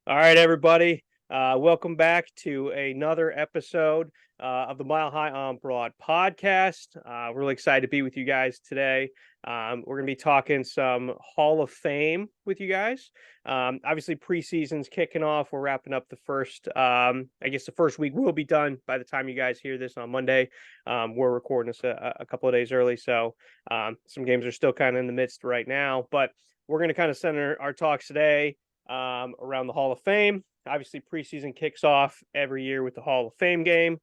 All right, everybody. Welcome back to another episode of the Mile High on Broad podcast. Really excited to be with you guys today. We're going to be talking some Hall of Fame with you guys. Obviously, preseason's kicking off. We're wrapping up the first, the first week will be done by the time you guys hear this on Monday. We're recording this a couple of days early, so some games are still kind of in the midst right now. But we're going to kind of center our talks today around the Hall of Fame. Obviously, preseason kicks off every year with the Hall of Fame game.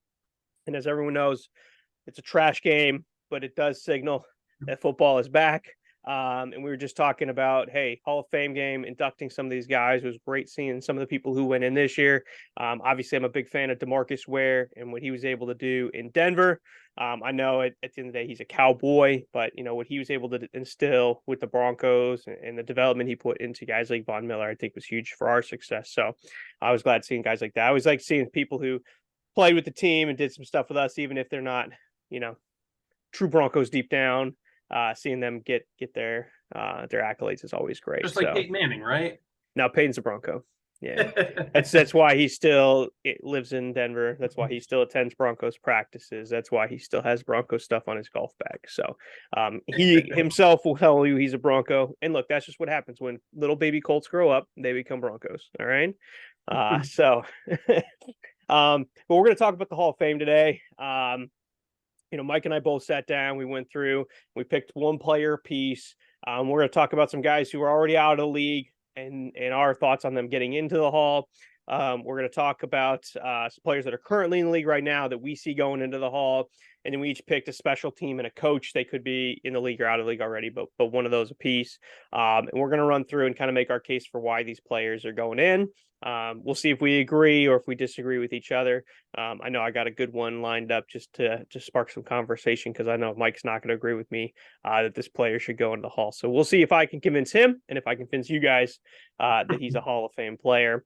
And as everyone knows, it's a trash game, but it does signal that football is back. And we were just talking about, hey, Hall of Fame game, inducting some of these guys. It was great seeing some of the people who went in this year. Obviously, I'm a big fan of DeMarcus Ware and what he was able to do in Denver. I know at the end of the day, he's a Cowboy, but what he was able to instill with the Broncos and the development he put into guys like Von Miller, I think was huge for our success. So I was glad seeing guys like that. I always like seeing people who played with the team and did some stuff with us, even if they're not, true Broncos deep down. Seeing them get their accolades is always great. Just like Peyton Manning, right? Now Peyton's a Bronco. Yeah, that's why he still lives in Denver. That's why he still attends Broncos practices. That's why he still has Broncos stuff on his golf bag. So he himself will tell you he's a Bronco. And look, that's just what happens when little baby Colts grow up. They become Broncos. All right. But we're going to talk about the Hall of Fame today. Mike and I both sat down. We went through. We picked one player apiece. We're going to talk about some guys who are already out of the league and our thoughts on them getting into the Hall. We're going to talk about some players that are currently in the league right now that we see going into the Hall. And then we each picked a special team and a coach. They could be in the league or out of the league already, but one of those apiece. And we're going to run through and kind of make our case for why these players are going in. We'll see if we agree or if we disagree with each other. I know I got a good one lined up just to spark some conversation because I know Mike's not going to agree with me that this player should go into the Hall. So we'll see if I can convince him and if I can convince you guys that he's a Hall of Fame player.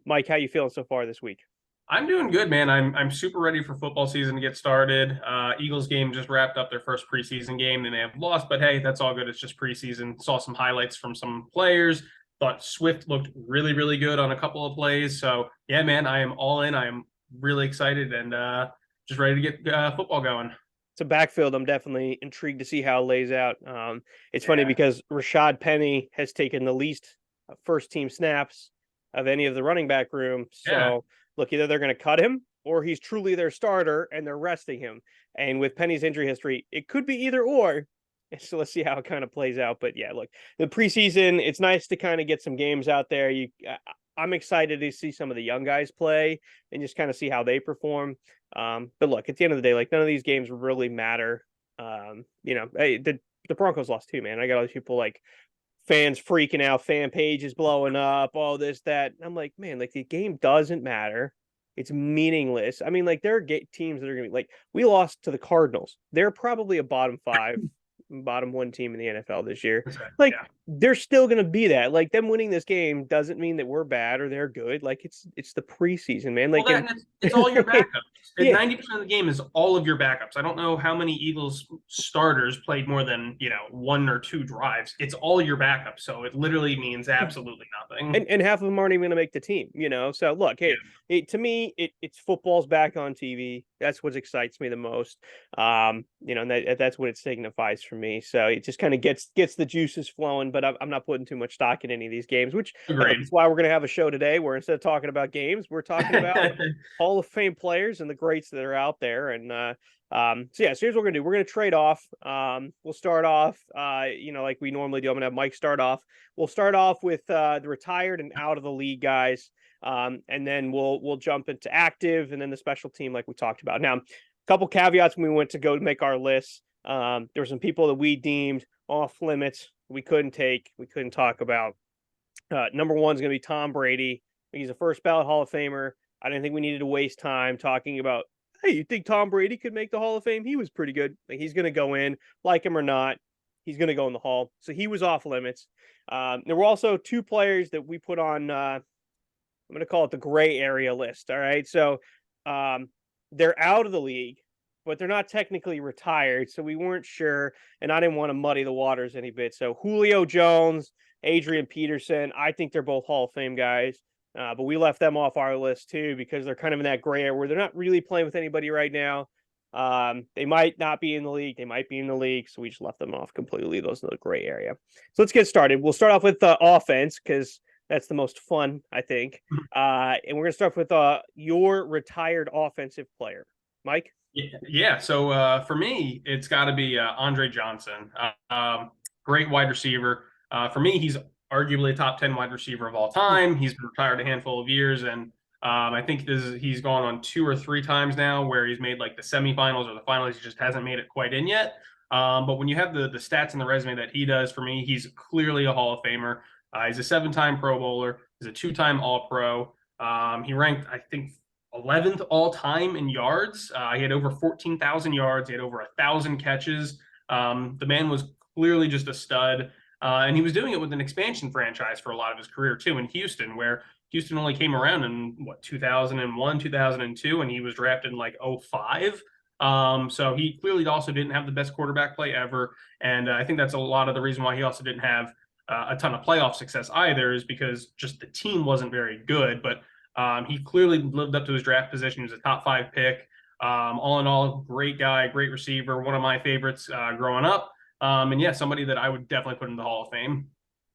Mike, how you feeling so far this week? I'm doing good, man. I'm super ready for football season to get started. Eagles game just wrapped up their first preseason game. They may have lost, but hey, that's all good. It's just preseason. Saw some highlights from some players. Thought Swift looked really, really good on a couple of plays. So yeah, man, I am all in. I am really excited and just ready to get football going. It's a backfield. I'm definitely intrigued to see how it lays out. It's funny because Rashad Penny has taken the least first team snaps of any of the running back room. So look, either they're going to cut him or he's truly their starter and they're resting him. And with Penny's injury history, it could be either or. So let's see how it kind of plays out. But yeah, look, the preseason, it's nice to kind of get some games out there. I'm excited to see some of the young guys play and just kind of see how they perform. But look, at the end of the day, like none of these games really matter. Hey, the Broncos lost too, man. I got all these people like fans freaking out, fan pages blowing up, all this, that. I'm like, man, like the game doesn't matter. It's meaningless. I mean, like there are teams that are going to be like, we lost to the Cardinals. They're probably a bottom one team in the NFL this year. Like they're still going to be that. Like them winning this game doesn't mean that we're bad or they're good. Like it's the preseason, man. Like it's all your backups. 90% of the game is all of your backups. I don't know how many Eagles starters played more than one or two drives. It's all your backups, so it literally means absolutely nothing. And half of them aren't even going to make the team. So look, hey, to me, it's football's back on TV. That's what excites me the most. And that's what it signifies for me. So it just kind of gets the juices flowing. But I'm not putting too much stock in any of these games, which is why we're going to have a show today where instead of talking about games, we're talking about Hall of Fame players and the greats that are out there. And so here's what we're going to do. We're going to trade off. We'll start off, like we normally do. I'm going to have Mike start off. We'll start off with the retired and out of the league guys. And then we'll jump into active and then the special team like we talked about. Now, a couple caveats when we went to go to make our list. There were some people that we deemed off limits we couldn't talk about. Number one is going to be Tom Brady. He's a first ballot Hall of Famer. I didn't think we needed to waste time talking about, hey, you think Tom Brady could make the Hall of Fame? He was pretty good. Like, he's going to go in, like him or not. He's going to go in the Hall. So he was off limits. There were also two players that we put on, I'm going to call it the gray area list. All right. So they're out of the league, but they're not technically retired. So we weren't sure. And I didn't want to muddy the waters any bit. So Julio Jones, Adrian Peterson, I think they're both Hall of Fame guys. but we left them off our list too because they're kind of in that gray area where they're not really playing with anybody right now. They might not be in the league. They might be in the league. So we just left them off completely. Those are the gray area. So let's get started. We'll start off with the offense because that's the most fun, I think. And we're going to start with your retired offensive player, Mike. Yeah. So for me, it's got to be Andre Johnson. Great wide receiver. For me, he's arguably a top 10 wide receiver of all time. He's been retired a handful of years, and I think he's gone on 2 or 3 times now where he's made like the semifinals or the finals. He just hasn't made it quite in yet. But when you have the stats and the resume that he does, for me, he's clearly a Hall of Famer. He's a 7-time Pro Bowler. He's a 2-time All Pro. He ranked, I think, 11th all time in yards. He had over 14,000 yards. He had over 1,000 catches. The man was clearly just a stud. And he was doing it with an expansion franchise for a lot of his career, too, in Houston, where Houston only came around in 2001, 2002, and he was drafted in like 05. So he clearly also didn't have the best quarterback play ever. And I think that's a lot of the reason why he also didn't have a ton of playoff success either, is because just the team wasn't very good. But he clearly lived up to his draft position. He was a top 5 pick. All in all, great guy, great receiver, one of my favorites growing up. And yeah, somebody that I would definitely put in the Hall of Fame.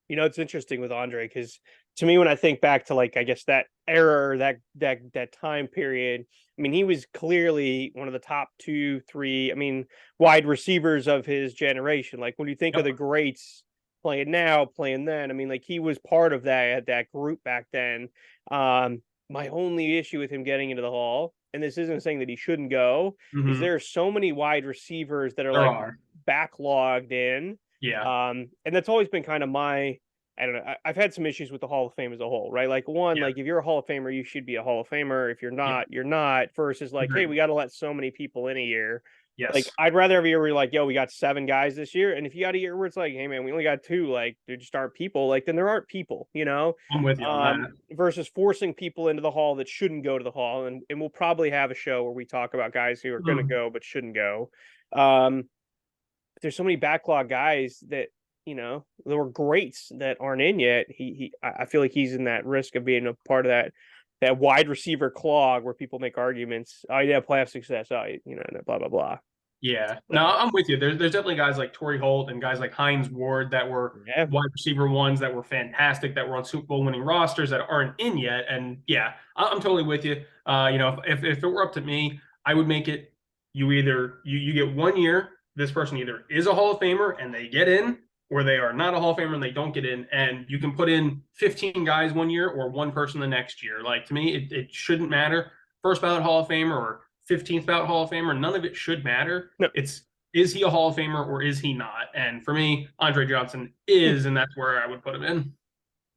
It's interesting with Andre because to me, when I think back to like I guess that era, that time period, I mean, he was clearly one of the top 2, 3. I mean, wide receivers of his generation. Like when you think of the greats playing now, playing then, I mean, like he was part of that group back then. My only issue with him getting into the Hall, and this isn't saying that he shouldn't go, is there are so many wide receivers that are backlogged in. Yeah. And that's always been kind of I don't know. I've had some issues with the Hall of Fame as a whole, right? Like like if you're a Hall of Famer, you should be a Hall of Famer. If you're not, you're not. Versus like, hey, we got to let so many people in a year. Like Yes. I'd rather have a year where you're like, yo, we got 7 guys this year. And if you got a year where it's like, hey man, we only got 2, like there just aren't people, like then there aren't people, I'm with you on that. versus forcing people into the Hall that shouldn't go to the Hall. And we'll probably have a show where we talk about guys who are gonna go but shouldn't go. There's so many backlog guys that there were greats that aren't in yet. I feel like he's in that risk of being a part of that wide receiver clog where people make arguments. Oh, yeah, playoff success. Oh, blah blah blah. Yeah. No, I'm with you. There's definitely guys like Torrey Holt and guys like Hines Ward that were wide receiver ones that were fantastic, that were on Super Bowl winning rosters that aren't in yet. And yeah, I'm totally with you. If it were up to me, I would make it you get 1 year. This person either is a Hall of Famer and they get in, or they are not a Hall of Famer and they don't get in. And you can put in 15 guys 1 year or one person the next year. Like to me, it shouldn't matter. First ballot Hall of Famer or 15th ballot Hall of Famer, none of it should matter. No. Is he a Hall of Famer or is he not? And for me, Andre Johnson is, and that's where I would put him in.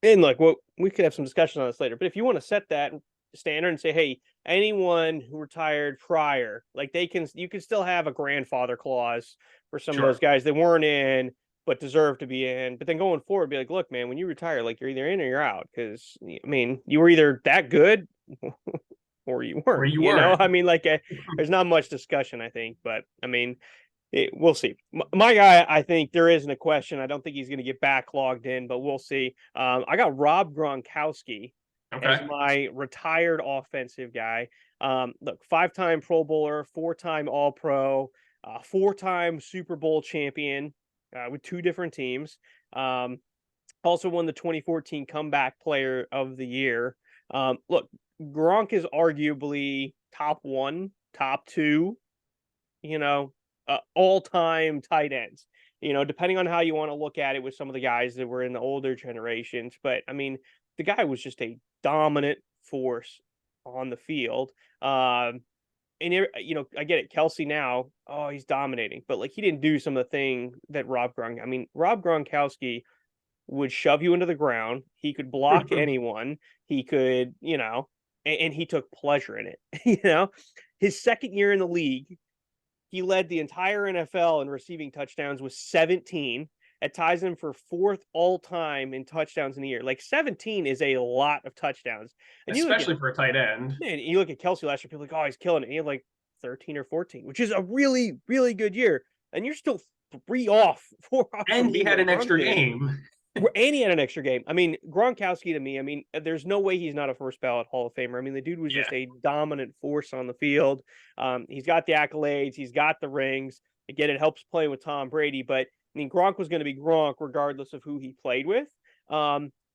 And look, we could have some discussion on this later, but if you want to set that standard and say, hey, anyone who retired prior, like you can still have a grandfather clause for some of those guys that weren't in but deserve to be in. But then going forward, be like, look, man, when you retire, like you're either in or you're out. Because I mean, you were either that good or you weren't. Or you weren't. I mean, like there's not much discussion, I think. But I mean, we'll see. My guy, I think there isn't a question. I don't think he's going to get backlogged in, but we'll see. I got Rob Gronkowski as my retired offensive guy. Look, 5-time Pro Bowler, 4-time All Pro, 4-time Super Bowl champion with 2 different teams. Also won the 2014 Comeback Player of the Year. Look, Gronk is arguably top 1, top 2, all-time tight ends. Depending on how you want to look at it with some of the guys that were in the older generations. But I mean, the guy was just a dominant force on the field. And I get it. Kelsey now, oh, he's dominating, but like he didn't do some of the thing that Rob Gronkowski would shove you into the ground. He could block anyone. He could, and he took pleasure in it. His second year in the league, he led the entire NFL in receiving touchdowns with 17. It ties him for 4th all-time in touchdowns in a year. Like 17 is a lot of touchdowns. And especially for a tight end. And you look at Kelsey last year, people are like, oh, he's killing it. He had like 13 or 14, which is a really, really good year. And you're still 3 off, 4 off. And he had an extra game. And he had an extra game. I mean, Gronkowski to me, I mean, there's no way he's not a first ballot Hall of Famer. I mean, the dude was Yeah. just a dominant force on the field. He's got the accolades, he's got the rings. Again, it helps playing with Tom Brady, but I mean, Gronk was going to be Gronk regardless of who he played with.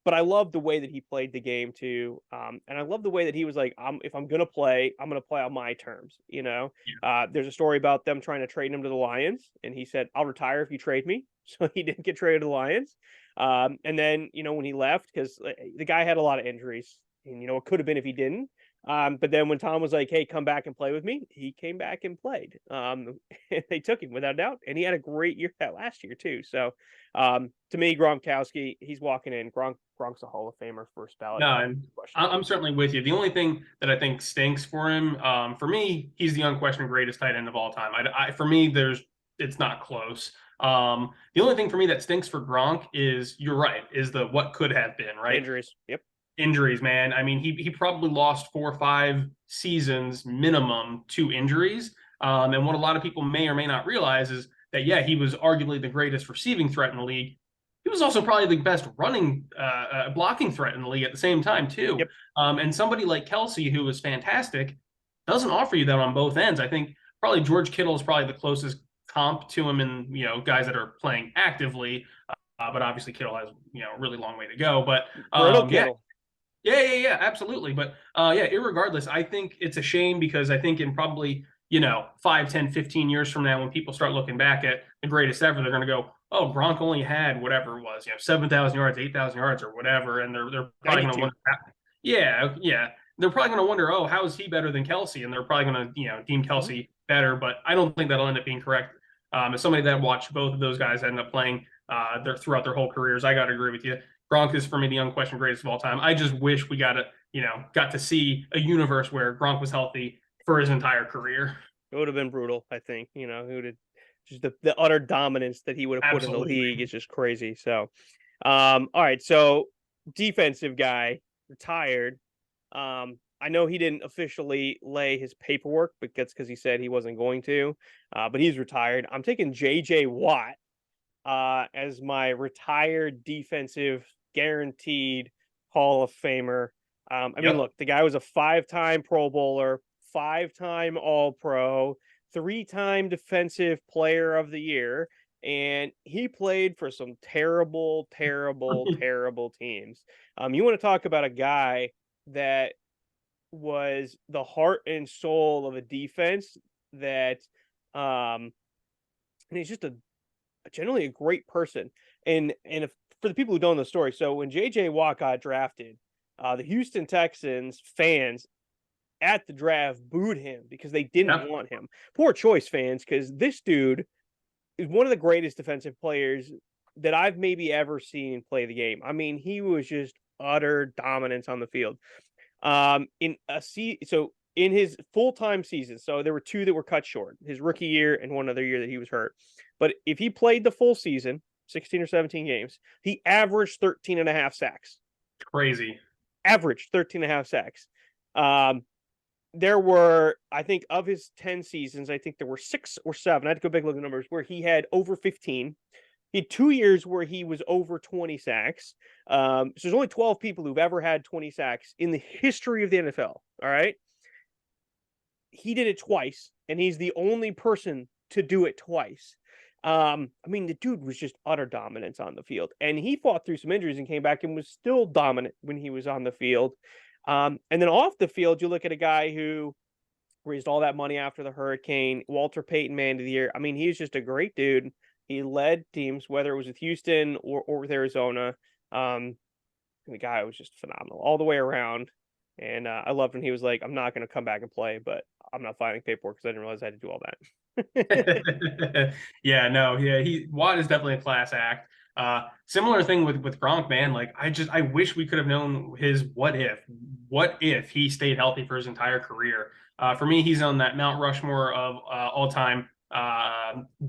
But I love the way that he played the game too. And I love the way that he was like, if I'm going to play, I'm going to play on my terms. There's a story about them trying to trade him to the Lions, and he said, I'll retire if you trade me. So he didn't get traded to the Lions. And then, when he left, because the guy had a lot of injuries, and, it could have been if he didn't. But then when Tom was like, hey, come back and play with me, he came back and played. And they took him without a doubt. And he had a great year that last year, too. So to me, Gronkowski, he's walking in. Gronk's a Hall of Famer, first ballot. No, and I'm certainly with you. The only thing that I think stinks for him, for me, he's the unquestioned greatest tight end of all time. For me, it's not close. The only thing for me that stinks for Gronk is, you're right, is the what could have been, right? Injuries. Yep. Injuries, man. I mean, he probably lost 4 or 5 seasons minimum to injuries. And what a lot of people may or may not realize is that, yeah, he was arguably the greatest receiving threat in the league. He was also probably the best running, blocking threat in the league at the same time, too. Yep. And somebody like Kelsey, who was fantastic, doesn't offer you that on both ends. I think probably George Kittle is probably the closest comp to him, and guys that are playing actively. But obviously Kittle has a really long way to go. But Kittle. Yeah, absolutely. But irregardless, I think it's a shame, because I think in probably 5, 10, 15 years from now, when people start looking back at the greatest ever, they're going to go, oh, Gronk only had whatever it was, 7,000 yards, 8,000 yards, or whatever, and they're probably going to wonder. Yeah. They're probably going to wonder, oh, how is he better than Kelsey? And they're probably going to deem Kelsey better, but I don't think that'll end up being correct. As somebody that watched both of those guys end up playing throughout their whole careers, I got to agree with you. Gronk is, for me, the unquestioned greatest of all time. I just wish we got to see a universe where Gronk was healthy for his entire career. It would have been brutal, I think. Who would have just the utter dominance that he would have put in the league is just crazy. So, all right. So, defensive guy retired. I know he didn't officially lay his paperwork, but that's because he said he wasn't going to. But he's retired. I'm taking J.J. Watt as my retired defensive guaranteed Hall of Famer. I mean, look, the guy was a 5-time Pro Bowler, 5-time All-Pro, 3-time Defensive Player of the Year, and he played for some terrible, terrible, terrible teams. You want to talk about a guy that was the heart and soul of a defense that, and he's just generally a great person. And for the people who don't know the story, so when J.J. Watt got drafted, the Houston Texans fans at the draft booed him because they didn't want him. Poor choice, fans, because this dude is one of the greatest defensive players that I've maybe ever seen play the game. I mean, he was just utter dominance on the field. In his full-time season, so there were 2 that were cut short, his rookie year and one other year that he was hurt. But if he played the full season, 16 or 17 games, he averaged 13 and a half sacks. Crazy. Averaged 13 and a half sacks. There were, I think, of his 10 seasons, I think there were 6 or 7. I had to go back and look at the numbers where he had over 15. He had 2 years where he was over 20 sacks. So there's only 12 people who've ever had 20 sacks in the history of the NFL. All right. He did it twice, and he's the only person to do it twice. I mean, the dude was just utter dominance on the field, and he fought through some injuries and came back and was still dominant when he was on the field. And then off the field, you look at a guy who raised all that money after the hurricane, Walter Payton Man of the Year. I mean, he's just a great dude. He led teams, whether it was with Houston or with Arizona. And the guy was just phenomenal all the way around. And I loved when he was like, I'm not going to come back and play, but I'm not filing paperwork because I didn't realize I had to do all that. Watt is definitely a class act. Similar thing with Gronk, man. Like, I wish we could have known his what if he stayed healthy for his entire career. For me, he's on that Mount Rushmore of all-time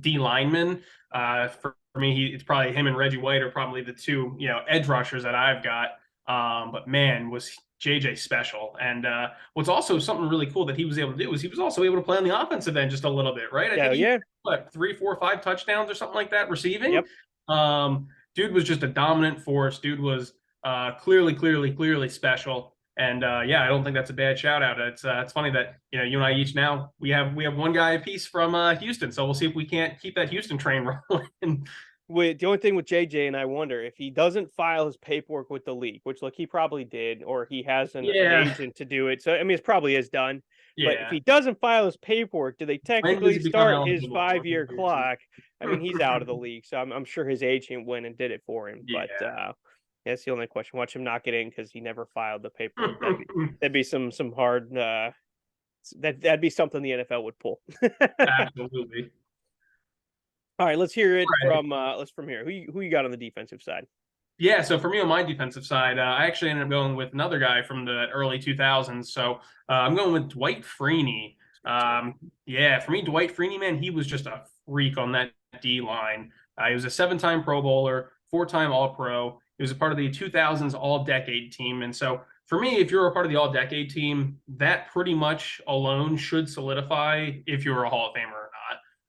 D linemen. For me, it's probably him and Reggie White are probably the 2 edge rushers that I've got. But man, was JJ special. And what's also something really cool that he was able to do is he was also able to play on the offensive end just a little bit, right? I think 3, 4, 5 touchdowns or something like that receiving. Yep. dude was just a dominant force. Dude was clearly special. And yeah, I don't think that's a bad shout out. It's funny that you and I each now we have one guy apiece from Houston, so we'll see if we can't keep that Houston train rolling. With the only thing with JJ, and I wonder if he doesn't file his paperwork with the league, which look he probably did, or he has an Yeah, agent to do it. So I mean, it's probably is done. But if yeah. he doesn't file his paperwork, do they When does technically he become start his eligible? 5 year clock? I mean, he's out of the league, so I'm sure his agent went and did it for him. But Yeah. that's the only question. Watch him not get in because he never filed the paperwork. That'd be some hard that'd be something the NFL would pull. Absolutely. All right, let's hear it All right. from let's from here. Who you got on the defensive side? Yeah, so for me on my defensive side, I actually ended up going with another guy from the early 2000s. So I'm going with Dwight Freeney. Yeah, for me, Dwight Freeney, man, he was just a freak on that D line. He was a 7-time Pro Bowler, 4-time All Pro. He was a part of the 2000s All Decade team. And so for me, if you're a part of the All Decade team, that pretty much alone should solidify if you're a Hall of Famer or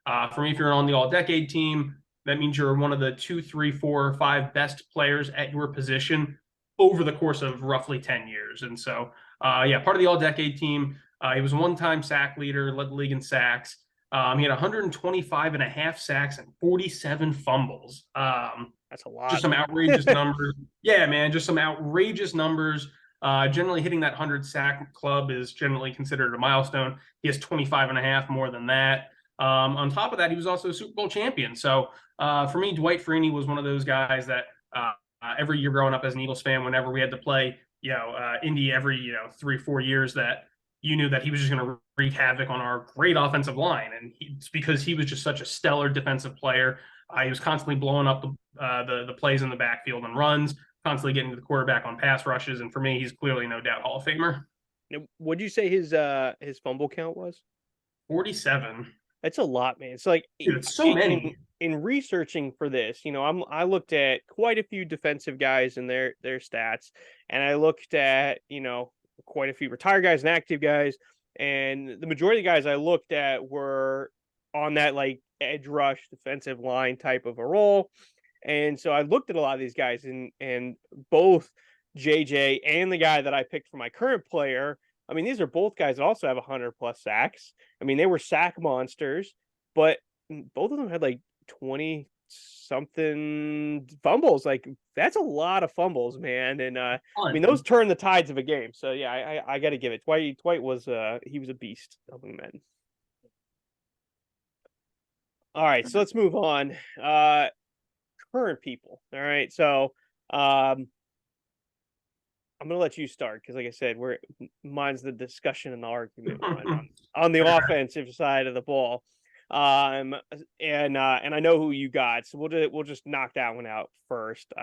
not. For me, if you're on the All Decade team, that means you're one of the 2, 3, 4, 5 best players at your position over the course of roughly 10 years. And so, yeah, part of the all-decade team. He was a one-time sack leader, led the league in sacks. He had 125 and a half sacks and 47 fumbles. That's a lot. Just some outrageous numbers. Yeah, man, just some outrageous numbers. Generally hitting that 100 sack club is generally considered a milestone. He has 25 and a half more than that. On top of that, he was also a Super Bowl champion. So for me, Dwight Freeney was one of those guys that every year growing up as an Eagles fan, whenever we had to play, Indy every 3, 4 years, that you knew that he was just going to wreak havoc on our great offensive line, and it's because he was just such a stellar defensive player. He was constantly blowing up the plays in the backfield and runs, constantly getting to the quarterback on pass rushes, and for me, he's clearly no doubt Hall of Famer. What'd you say his fumble count was? 47. That's a lot, man. It's like Dude, it's so many. In researching for this, I looked at quite a few defensive guys and their stats, and I looked at quite a few retired guys and active guys, and the majority of the guys I looked at were on that like edge rush defensive line type of a role. And so I looked at a lot of these guys, and both JJ and the guy that I picked for my current player, I mean, these are both guys that also have 100 plus sacks. I mean, they were sack monsters, but both of them had like 20 something fumbles. Like, that's a lot of fumbles, man. And I mean, those turn the tides of a game. So yeah, I got to give it. Dwight was he was a beast of a man. All right, so let's move on. Current people. All right, so I'm gonna let you start because, like I said, mine's the discussion and the argument on the offensive side of the ball. And I know who you got, so we'll just knock that one out first.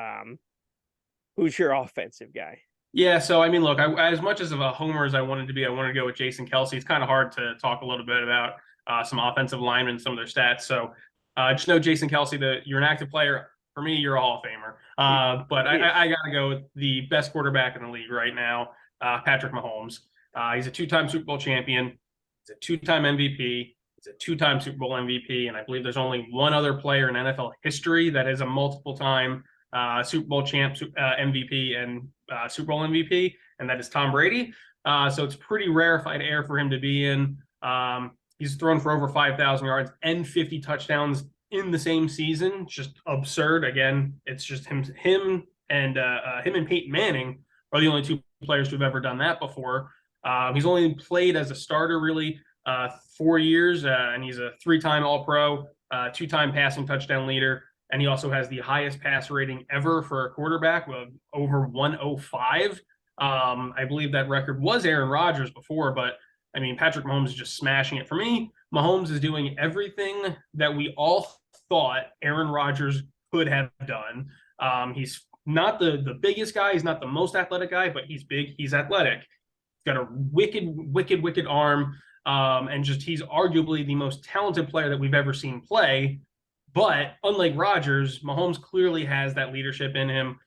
Who's your offensive guy? Yeah, so I mean, look, as much as of a homer as I wanted to be, I wanted to go with Jason Kelce. It's kind of hard to talk a little bit about some offensive linemen, some of their stats. So just know Jason Kelce, that you're an active player. For me, you're a Hall of Famer. But I got to go with the best quarterback in the league right now, Patrick Mahomes. He's a 2-time Super Bowl champion. He's a 2-time MVP. He's a 2-time Super Bowl MVP. And I believe there's only one other player in NFL history that is a multiple-time Super Bowl champ, MVP, and Super Bowl MVP, and that is Tom Brady. So it's pretty rarefied air for him to be in. He's thrown for over 5,000 yards and 50 touchdowns in the same season. Just absurd. Again, it's just him and Peyton Manning are the only 2 players who've ever done that before. He's only played as a starter really 4 years, and he's a 3-time All-Pro, 2-time passing touchdown leader, and he also has the highest pass rating ever for a quarterback with over 105. I believe that record was Aaron Rodgers before, but I mean, Patrick Mahomes is just smashing it. For me, Mahomes is doing everything that we all thought Aaron Rodgers could have done. He's not the biggest guy. He's not the most athletic guy, but he's big. He's athletic. He's got a wicked arm. And just he's arguably the most talented player that we've ever seen play. But unlike Rodgers, Mahomes clearly has that leadership in him.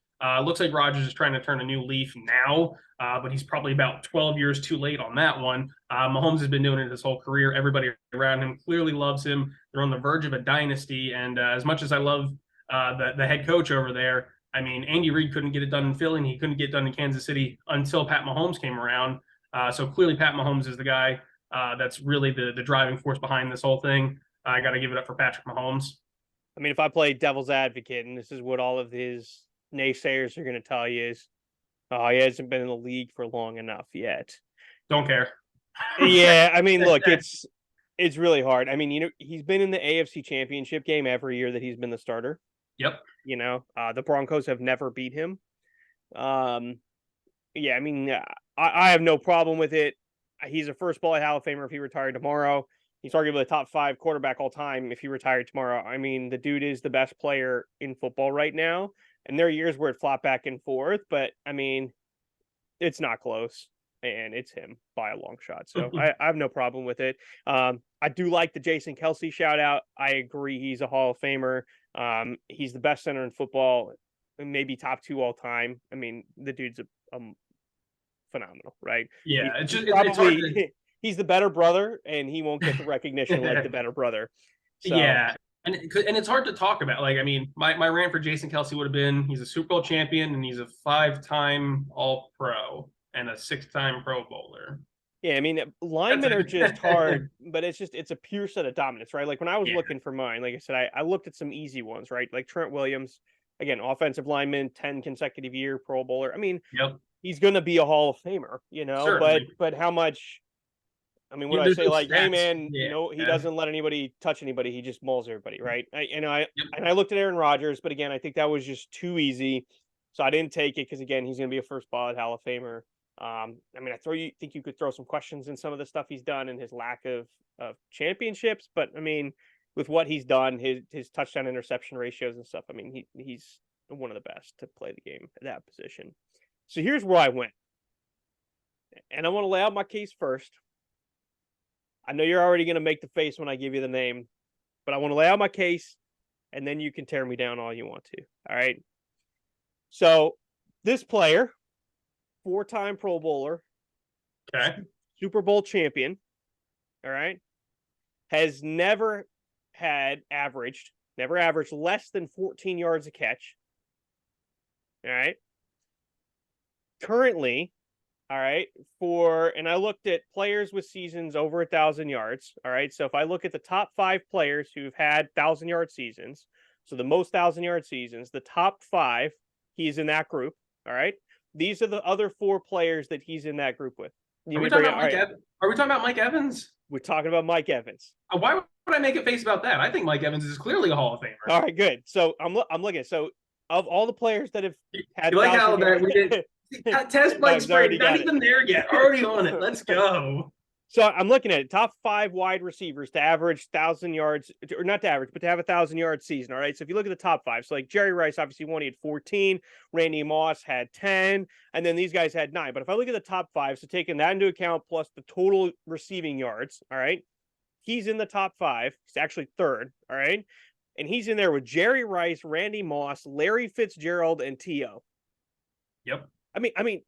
Looks like Rodgers is trying to turn a new leaf now, but he's probably about 12 years too late on that one. Mahomes has been doing it his whole career. Everybody around him clearly loves him. They're on the verge of a dynasty. And as much as I love the head coach over there. I mean, Andy Reid couldn't get it done in Philly, and he couldn't get it done in Kansas City until Pat Mahomes came around. So clearly, Pat Mahomes is the guy that's really the driving force behind this whole thing. I got to give it up for Patrick Mahomes. I mean, if I play devil's advocate, and this is what all of his naysayers are going to tell you is, oh, he hasn't been in the league for long enough yet. Don't care. Yeah, I mean, look, it's really hard. I mean, he's been in the AFC Championship game every year that he's been the starter. Yep. The Broncos have never beat him. Yeah, I mean, I have no problem with it. He's a first ballot Hall of Famer if he retired tomorrow. He's arguably a top 5 quarterback all time if he retired tomorrow. I mean, the dude is the best player in football right now. And there are years where it flopped back and forth, but I mean, it's not close. And it's him by a long shot. So I have no problem with it. I do like the Jason Kelce shout out. I agree he's a Hall of Famer. He's the best center in football, maybe top 2 all time. I mean, the dude's phenomenal, right? Yeah, it's hard to... he's the better brother, and he won't get the recognition like the better brother. So. Yeah, and it's hard to talk about. Like, I mean, my rant for Jason Kelce would have been he's a Super Bowl champion and he's a 5-time All-Pro and a 6-time Pro Bowler. Yeah, I mean, linemen are just hard, but it's a pure set of dominance, right? Like when I was looking for mine, like I said, I looked at some easy ones, right? Like Trent Williams, again, offensive lineman, 10 consecutive year Pro Bowler. I mean, he's going to be a Hall of Famer, Certainly. but how much? I mean, when I say like, hey man, he doesn't let anybody touch anybody, he just mauls everybody, right? And I looked at Aaron Rodgers, but again, I think that was just too easy, so I didn't take it because again, he's going to be a first ballot Hall of Famer. I mean, think you could throw some questions in some of the stuff he's done and his lack of championships, but I mean, with what he's done, his touchdown interception ratios and stuff, I mean, he's one of the best to play the game at that position. So here's where I went, and I want to lay out my case first. I know you're already going to make the face when I give you the name, but I want to lay out my case, and then you can tear me down all you want to. All right. So this player, 4-time Pro Bowler, Super Bowl champion, all right, has never averaged less than 14 yards a catch. All right. Currently, all right, and I looked at players with seasons over 1,000 yards. All right. So if I look at the top 5 players who've had 1,000-yard seasons, so the most 1,000-yard seasons, the top 5, he's in that group. All right. These are the other 4 players that he's in that group with. Are we talking about Mike Evans? We're talking about Mike Evans. Why would I make a face about that? I think Mike Evans is clearly a Hall of Famer. All right, good. So I'm looking. So of all the players that have had, you like how that we did test Mike's brain, not even there yet. Already on it. Let's go. So I'm looking at it. Top 5 wide receivers to average 1,000 yards, or not to average, but to have 1,000-yard season. All right. So if you look at the top 5, so like Jerry Rice obviously won, he had 14. Randy Moss had 10, and then these guys had 9. But if I look at the top 5, so taking that into account plus the total receiving yards, all right, he's in the top 5. He's actually 3rd. All right, and he's in there with Jerry Rice, Randy Moss, Larry Fitzgerald, and T.O. Yep. I mean,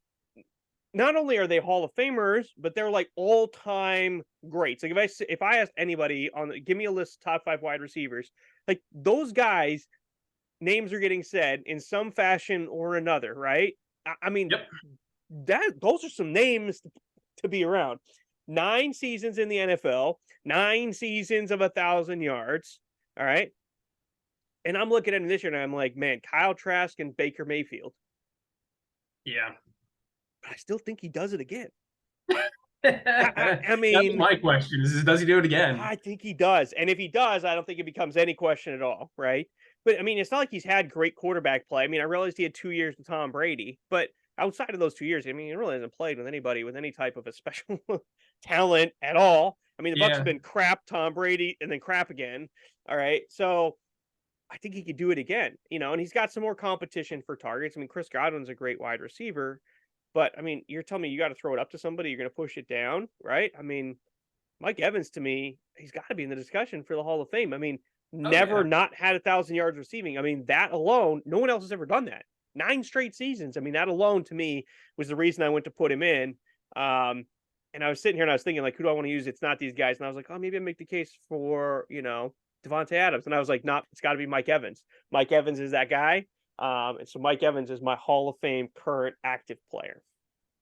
not only are they Hall of Famers, but they're like all-time greats. Like if I asked anybody give me a list of top 5 wide receivers, like those guys, names are getting said in some fashion or another, right? I mean, those are some names to be around. 9 seasons in the NFL, 9 seasons of 1,000 yards. All right. And I'm looking at him this year and I'm like, man, Kyle Trask and Baker Mayfield. Yeah. But I still think he does it again. I mean, that's my question is does he do it again? I think he does. And if he does, I don't think it becomes any question at all, right? But I mean, it's not like he's had great quarterback play. I mean, I realized he had 2 years with Tom Brady, but outside of those 2 years, I mean, he really hasn't played with anybody with any type of a special talent at all. I mean, the Bucs have been crap, Tom Brady, and then crap again. All right. So I think he could do it again, and he's got some more competition for targets. I mean, Chris Godwin's a great wide receiver, but I mean, you're telling me you got to throw it up to somebody, you're going to push it down, right? I mean, Mike Evans, to me, he's got to be in the discussion for the Hall of Fame. I mean, never not had 1,000 yards receiving. I mean, that alone, no one else has ever done that. 9 straight seasons. I mean, that alone to me was the reason I went to put him in. And I was sitting here and I was thinking, like, who do I want to use? It's not these guys. And I was like, oh, maybe I make the case for, Devontae Adams. And I was like, nah, it's got to be Mike Evans. Mike Evans is that guy. And so Mike Evans is my Hall of Fame current active player.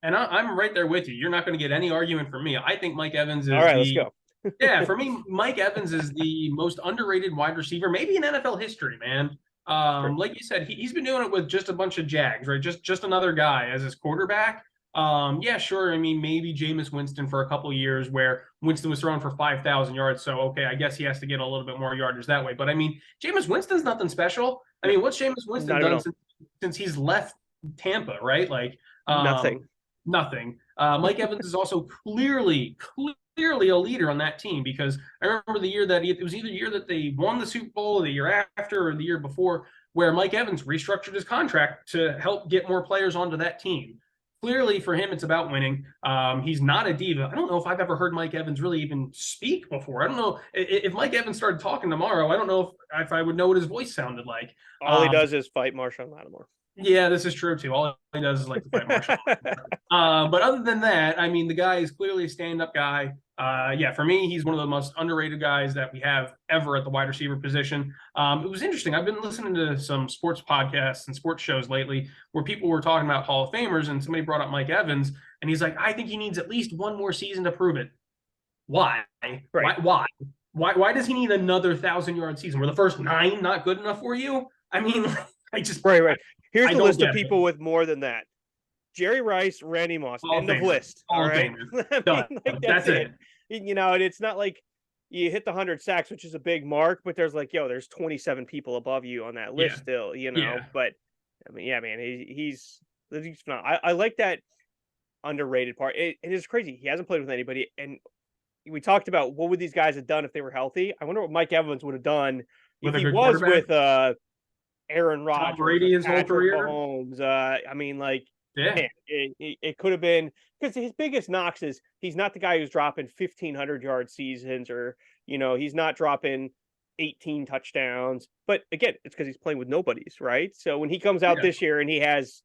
And I'm right there with you. You're not going to get any argument from me. I think Mike Evans All is right, let's go. yeah, for me, Mike Evans is the most underrated wide receiver, maybe in NFL history, man. Sure. Like you said, he's been doing it with just a bunch of Jags, right? Just another guy as his quarterback. Yeah, sure. I mean, maybe Jameis Winston for a couple of years where Winston was throwing for 5,000 yards. So, okay, I guess he has to get a little bit more yardage that way. But I mean, Jameis Winston's nothing special. I No, mean, what's Jameis Winston not even done all. since he's left Tampa, right? Like, Nothing. nothing. Mike Evans is also clearly a leader on that team because I remember the year that it was either the year that they won the Super Bowl, the year after, or the year before, where Mike Evans restructured his contract to help get more players onto that team. Clearly, for him, it's about winning. He's not a diva. I don't know if I've ever heard Mike Evans really even speak before. I don't know if Mike Evans started talking tomorrow. I don't know if I would know what his voice sounded like. All he does is fight Marshawn Lattimore. Yeah, this is true too. All he does is like to fight Marshall. But other than that, I mean, the guy is clearly a stand-up guy. Yeah, for me, he's one of the most underrated guys that we have ever at the wide receiver position. It was interesting. I've been listening to some sports podcasts and sports shows lately where people were talking about Hall of Famers, and somebody brought up Mike Evans, and he's like, I think he needs at least one more season to prove it. Why? Right. Why does he need another 1,000-yard season? Were the first 9 not good enough for you? I mean, right. Here's I the don't list of get it. people with more than that. Jerry Rice, Randy Moss, Hall of end of Famer. list. Hall All of right. Famer. Done. That's it. You know, and it's not like you hit the 100 sacks, which is a big mark, but there's like, there's 27 people above you on that list Yeah. still, Yeah. But I mean, yeah, man, he's phenomenal. I like that underrated part. It is crazy. He hasn't played with anybody. And we talked about what would these guys have done if they were healthy. I wonder what Mike Evans would have done if With a he good was quarterback. with Aaron Tom Rodgers or Brady his whole Patrick career. Mahomes. I mean, like, Yeah. man, it could have been, because his biggest knocks is he's not the guy who's dropping 1,500-yard seasons, or he's not dropping 18 touchdowns. But again, it's because he's playing with nobodies, right? So when he comes out this year and he has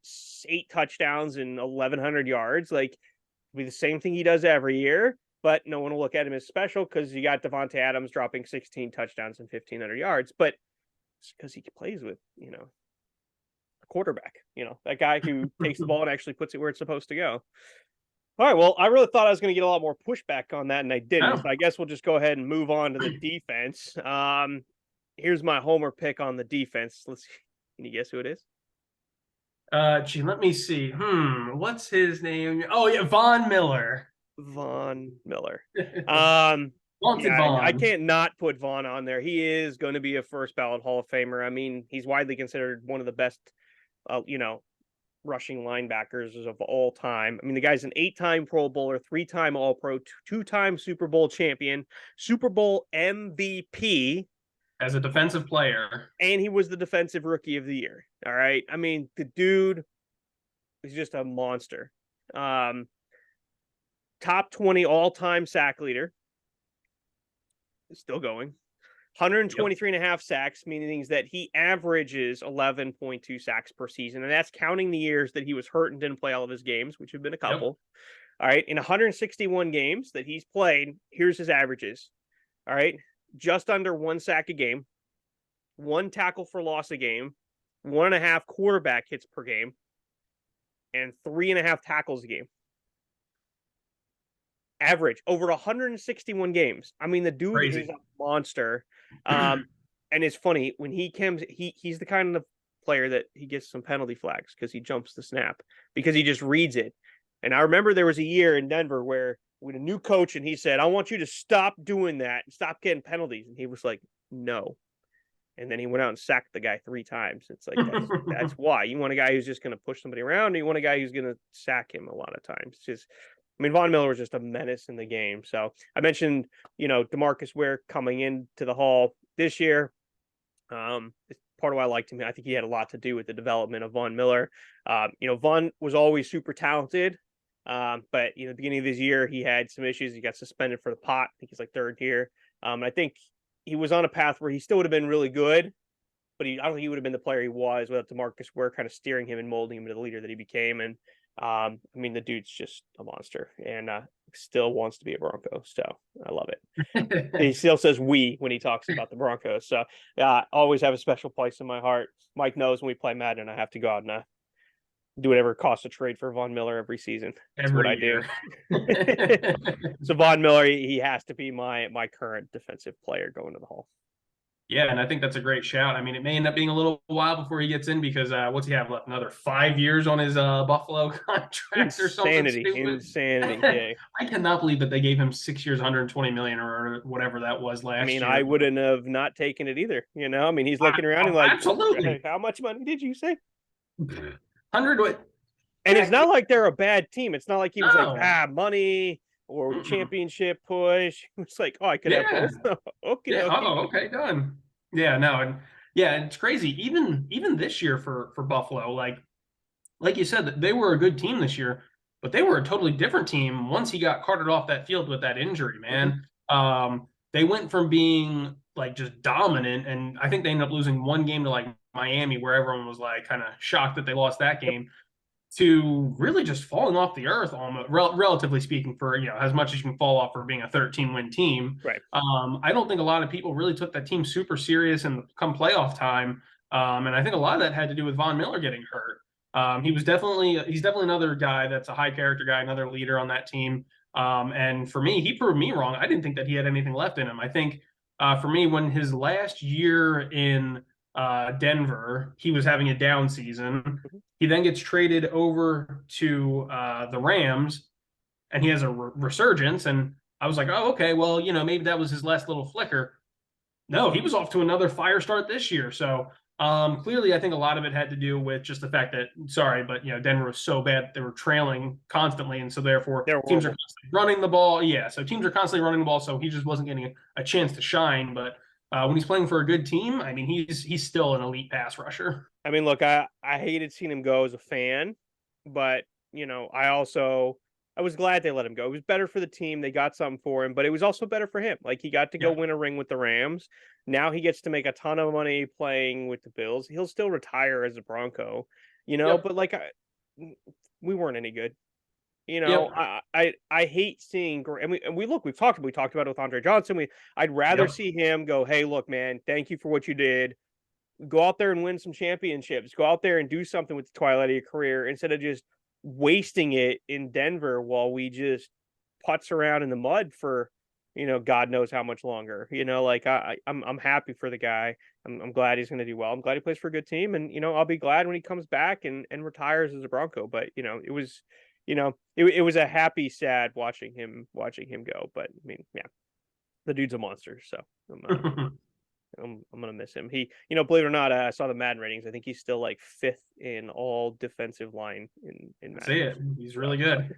8 touchdowns and 1,100 yards, like, it'll be the same thing he does every year. But no one will look at him as special because you got Devontae Adams dropping 16 touchdowns and 1,500 yards. But it's because he plays with, a quarterback, that guy who takes the ball and actually puts it where it's supposed to go. All right. Well, I really thought I was going to get a lot more pushback on that, and I didn't. So I guess we'll just go ahead and move on to the defense. Here's my homer pick on the defense. Let's see. Can you guess who it is? Let me see. What's his name? Oh yeah, Von Miller. Von Miller. Wanted Von. I can't not put Von on there. He is going to be a first ballot Hall of Famer. I mean, he's widely considered one of the best, rushing linebackers of all time. I mean, the guy's an 8-time Pro Bowler, 3-time All-Pro, 2-time Super Bowl champion, Super Bowl MVP. As a defensive player. And he was the defensive rookie of the year. All right. I mean, the dude is just a monster. Top 20 all-time sack leader. Still going. 123 and a half sacks, meaning that he averages 11.2 sacks per season. And that's counting the years that he was hurt and didn't play all of his games, which have been a couple. All right. In 161 games that he's played, here's his averages. All right. Just under 1 sack a game, 1 tackle for loss a game, 1.5 quarterback hits per game, and 3.5 tackles a game. Average over 161 games. I mean, the dude is a monster. And it's funny when he comes, he's the kind of player that he gets some penalty flags because he jumps the snap because he just reads it. And I remember there was a year in Denver where we had a new coach and he said, I want you to stop doing that and stop getting penalties. And he was like, no. And then he went out and sacked the guy 3 times. It's like, that's why. You want a guy who's just going to push somebody around, or you want a guy who's going to sack him a lot of times. Von Miller was just a menace in the game. So I mentioned, DeMarcus Ware coming into the Hall this year. It's part of why I liked him. I think he had a lot to do with the development of Von Miller. Von was always super talented. But the beginning of this year, he had some issues. He got suspended for the pot. I think he's like 3rd year. I think he was on a path where he still would have been really good, but I don't think he would have been the player he was without DeMarcus Ware kind of steering him and molding him into the leader that he became. And the dude's just a monster, and still wants to be a Bronco. So I love it. He still says "we" when he talks about the Broncos. So yeah, always have a special place in my heart. Mike knows when we play Madden, I have to go out and do whatever it costs to trade for Von Miller every season. That's what I do. So Von Miller, he has to be my current defensive player going to the Hall. Yeah, and I think that's a great shout. I mean, it may end up being a little while before he gets in because what's he have left? Another 5 years on his Buffalo contract or something stupid. Insanity. Yeah. I cannot believe that they gave him 6 years, 120 million or whatever that was last year. I wouldn't have not taken it either. I mean, he's looking around and like, absolutely. How much money did you say? 100. And it's not like they're a bad team. It's not like he was like, money or championship push. It's like, I could have both. Okay. Okay, done. Yeah, no, and yeah, it's crazy. Even this year for Buffalo, like you said, they were a good team this year, but they were a totally different team once he got carted off that field with that injury, man. They went from being like just dominant, and I think they ended up losing one game to like Miami, where everyone was like kind of shocked that they lost that game, to really just falling off the earth, almost relatively speaking, for as much as you can fall off for being a 13-win team. Right. I don't think a lot of people really took that team super serious and come playoff time. And I think a lot of that had to do with Von Miller getting hurt. He's definitely another guy that's a high character guy, another leader on that team. And for me, he proved me wrong. I didn't think that he had anything left in him. I think for me, when his last year in Denver, he was having a down season. He then gets traded over to the Rams, and he has a resurgence. And I was like, oh, okay, well, maybe that was his last little flicker. No, he was off to another fire start this year. So clearly, I think a lot of it had to do with just the fact that, Denver was so bad they were trailing constantly, and so therefore teams are constantly running the ball. Yeah, so teams are constantly running the ball, so he just wasn't getting a chance to shine. But when he's playing for a good team, I mean, he's still an elite pass rusher. I mean, look, I hated seeing him go as a fan, but I was glad they let him go. It was better for the team. They got something for him, but it was also better for him. Like, he got to go win a ring with the Rams. Now he gets to make a ton of money playing with the Bills. He'll still retire as a Bronco, but like, we weren't any good. I hate seeing, and we've talked about it with Andre Johnson. I'd rather see him go, hey, look, man, thank you for what you did. Go out there and win some championships. Go out there and do something with the twilight of your career instead of just wasting it in Denver while we just putz around in the mud for, God knows how much longer. I'm happy for the guy. I'm glad he's going to do well. I'm glad he plays for a good team, and I'll be glad when he comes back and retires as a Bronco. But it was, it was a happy, sad watching him go. But I mean, yeah, the dude's a monster. So I'm gonna miss him. He, believe it or not, I saw the Madden ratings. I think he's still like 5th in all defensive line in Madden. See it. He's really good.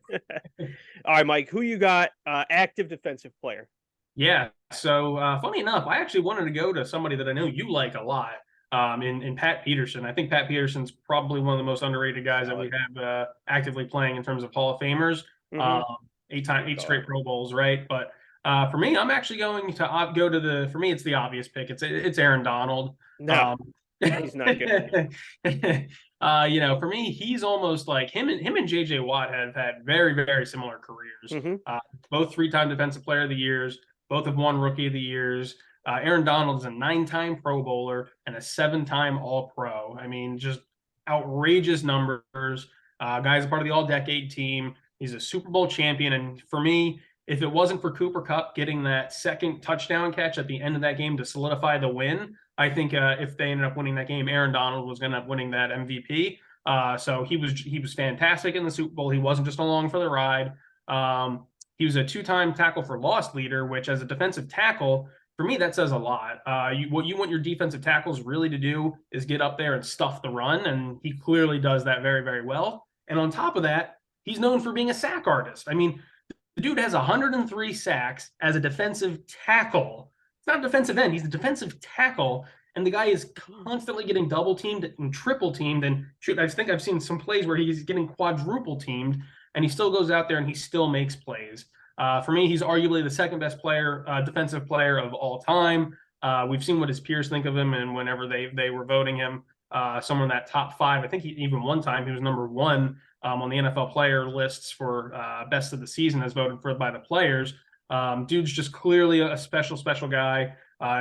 All right, Mike, who you got active defensive player? Yeah. So funny enough, I actually wanted to go to somebody that I know you like a lot. In Pat Peterson. I think Pat Peterson's probably one of the most underrated guys that we have actively playing in terms of Hall of Famers. 8 straight Pro Bowls, right? But for me, I'm actually going to go to for me, it's the obvious pick. It's Aaron Donald. No, he's not good. For me, he's almost like him and JJ Watt have had very, very similar careers. Both 3-time Defensive Player of the Years, both have won Rookie of the Years. Aaron Donald is a 9-time Pro Bowler and a 7-time All-Pro. I mean, just outrageous numbers. Guy's a part of the All-Decade team. He's a Super Bowl champion. And for me, if it wasn't for Cooper Kupp getting that second touchdown catch at the end of that game to solidify the win, I think if they ended up winning that game, Aaron Donald was going to end up winning that MVP. So he was fantastic in the Super Bowl. He wasn't just along for the ride. He was a 2-time tackle for loss leader, which as a defensive tackle, for me, that says a lot. What you want your defensive tackles really to do is get up there and stuff the run, and he clearly does that very, very well. And on top of that, he's known for being a sack artist. I mean, the dude has 103 sacks as a defensive tackle. It's not a defensive end. He's a defensive tackle, and the guy is constantly getting double teamed and triple teamed. And I think I've seen some plays where he's getting quadruple teamed, and he still goes out there and he still makes plays. For me, he's arguably the second best defensive player of all time. We've seen what his peers think of him, and whenever they were voting him somewhere in that top 5, I think even one time he was number 1 on the NFL player lists for best of the season as voted for by the players. Dude's just clearly a special guy.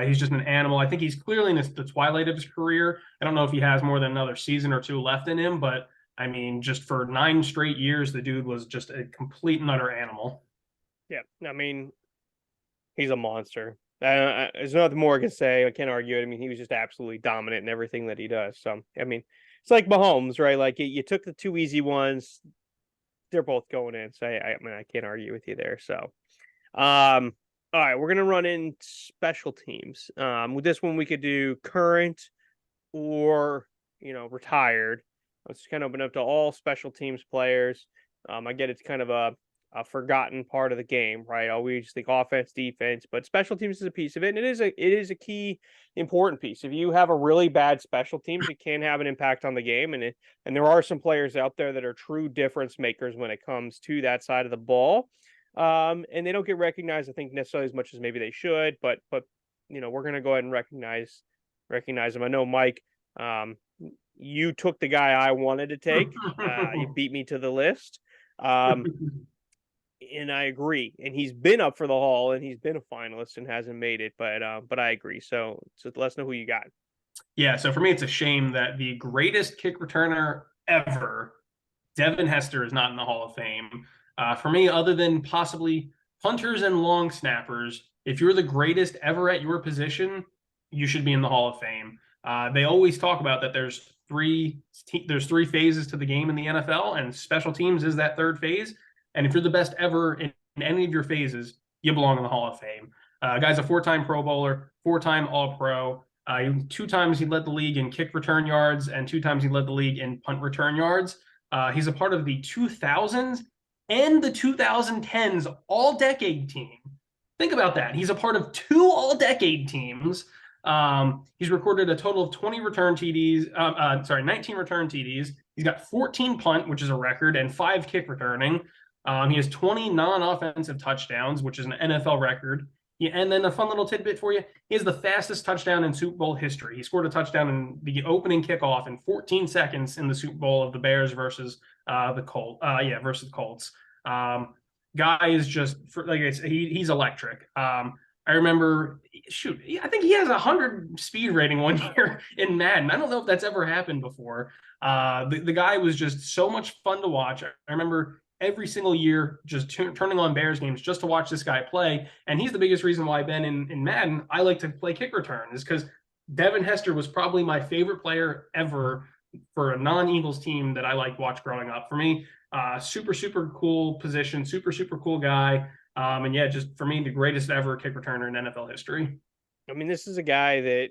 He's just an animal. I think he's clearly in the twilight of his career. I don't know if he has more than another season or two left in him, but I mean, just for 9 straight years, the dude was just a complete and utter animal. Yeah, I mean, he's a monster. There's nothing more I can say. I can't argue it. I mean, he was just absolutely dominant in everything that he does. So, I mean, it's like Mahomes, right? Like you took the 2 easy ones. They're both going in. So, I mean, I can't argue with you there. So, all right, we're gonna run in special teams. With this one, we could do current or retired. Let's kind of open up to all special teams players. I get it's kind of a forgotten part of the game, right? Always think offense, defense, but special teams is a piece of it, and it is a key important piece. If you have a really bad special teams, it can have an impact on the game, and there are some players out there that are true difference makers when it comes to that side of the ball. And they don't get recognized, I think, necessarily as much as maybe they should, but we're gonna go ahead and recognize them. I know, Mike, you took the guy I wanted to take. You beat me to the list. And I agree. And he's been up for the Hall and he's been a finalist and hasn't made it, but I agree. So let us know who you got. Yeah, so for me, it's a shame that the greatest kick returner ever, Devin Hester, is not in the Hall of Fame. For me, other than possibly punters and long snappers, if you're the greatest ever at your position, you should be in the Hall of Fame. They always talk about that there's three phases to the game in the NFL, and special teams is that third phase. And if you're the best ever in any of your phases, you belong in the Hall of Fame. Guy's a 4-time Pro Bowler, 4-time All-Pro. 2 times he led the league in kick return yards, and 2 times he led the league in punt return yards. He's a part of the 2000s and the 2010s all-decade team. Think about that. He's a part of 2 all-decade teams. He's recorded a total of 19 return TDs. He's got 14 punt, which is a record, and 5 kick returning. He has 20 non-offensive touchdowns, which is an NFL record. Yeah, and then a fun little tidbit for you: he has the fastest touchdown in Super Bowl history. He scored a touchdown in the opening kickoff in 14 seconds in the Super Bowl of the Bears versus the Colts. Versus the Colts. Guy is just like I said, he's electric. I remember, I think he has 100 speed rating one year in Madden. I don't know if that's ever happened before. The guy was just so much fun to watch. I remember every single year just turning on Bears games just to watch this guy play. And he's the biggest reason why, Ben, in Madden, I like to play kick return, is because Devin Hester was probably my favorite player ever for a non-Eagles team that I liked watch growing up. For me, super cool position, super cool guy. And yeah, just for me, the greatest ever kick returner in NFL history. I mean, this is a guy that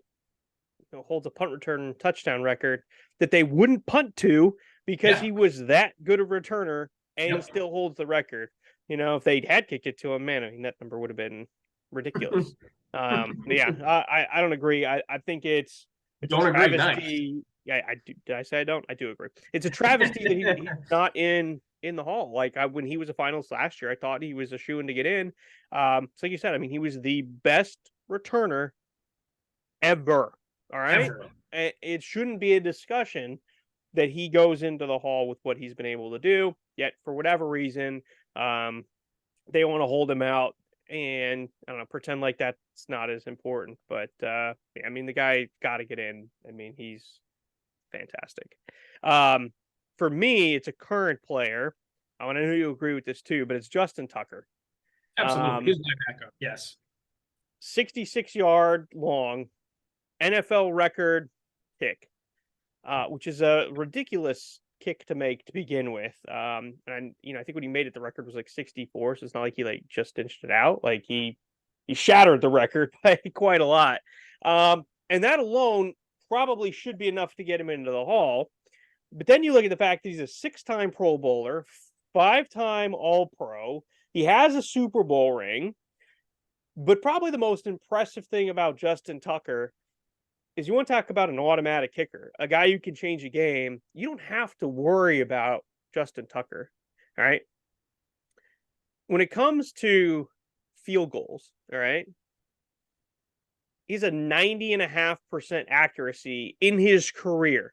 holds a punt return touchdown record that they wouldn't punt to because he was that good a returner and still holds the record. If they had kicked it to him, man, I mean, that number would have been ridiculous. Yeah, I don't agree. I think it's don't a agree. travesty. Nice. Yeah, I do. Did I say I don't? I do agree. It's a travesty that he's not in the Hall. Like when he was a finalist last year, I thought he was a shoo-in to get in. So like you said, I mean, he was the best returner ever. All right, Ever. it shouldn't be a discussion that he goes into the Hall with what he's been able to do. Yet for whatever reason, they want to hold him out and I don't know, pretend like that's not as important. But I mean, the guy got to get in. I mean, he's fantastic. For me, it's a current player. I want to know you agree with this too, but it's Justin Tucker. Absolutely. He's my backup. Yes. 66-yard long NFL record kick, which is a ridiculous kick to make to begin with. And I think when he made it, the record was like 64, so it's not like he just inched it out. Like he shattered the record by quite a lot. And that alone probably should be enough to get him into the Hall. But then you look at the fact that he's a 6-time Pro Bowler, 5-time All-Pro. He has a Super Bowl ring. But probably the most impressive thing about Justin Tucker is you want to talk about an automatic kicker, a guy who can change a game. You don't have to worry about Justin Tucker, all right? When it comes to field goals, all right, he's a 90.5% accuracy in his career,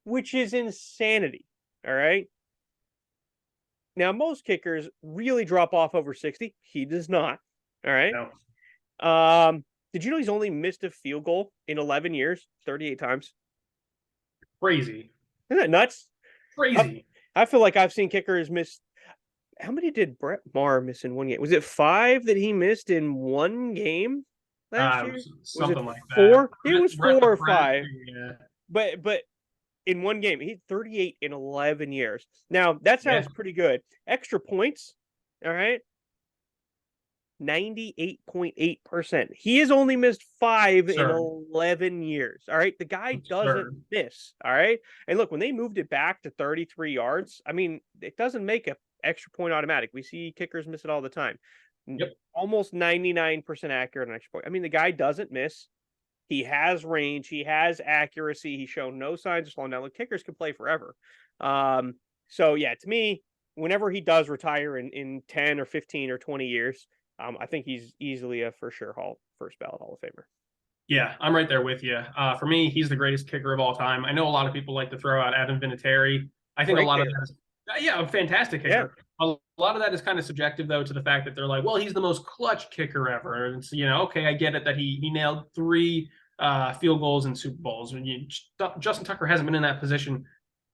which is insanity. All right. Now, most kickers really drop off over 60. He does not. All right. No, Did you know he's only missed a field goal in 11 years, 38 times? crazy, Isn't that nuts? I, crazy. I feel like I've seen kickers miss. How many did Brett Maher miss in one game? Was it 5 that he missed in one game last It year? was Was it something like that. 4? It was Brett 4 the or Brett. 5. Yeah, But in one game, he's 38 in 11 years. Now, that yeah, sounds pretty good. Extra points, all right? 98.8%. He has only missed 5 in absurd, 11 years. All right. The guy doesn't absurd. miss. All right. And look, when they moved it back to 33 yards, I mean, it doesn't make a extra point automatic. We see kickers miss it all the time. Yep. Almost 99% accurate on extra point. I mean, the guy doesn't miss. He has range. He has accuracy. He's shown no signs of slowing down. Look, kickers can play forever. So yeah, to me, whenever he does retire in 10 or 15 or 20 years, I think he's easily a for sure first ballot Hall of Famer. Yeah, I'm right there with you. For me, he's the greatest kicker of all time. I know a lot of people like to throw out Adam Vinatieri. I think a Great lot of kicker. that is, yeah, a fantastic Yeah. kicker. A lot of that is kind of subjective, though, to the fact that they're like, well, he's the most clutch kicker ever. And it's, okay, I get it that he nailed 3 field goals in Super Bowls. Justin Tucker hasn't been in that position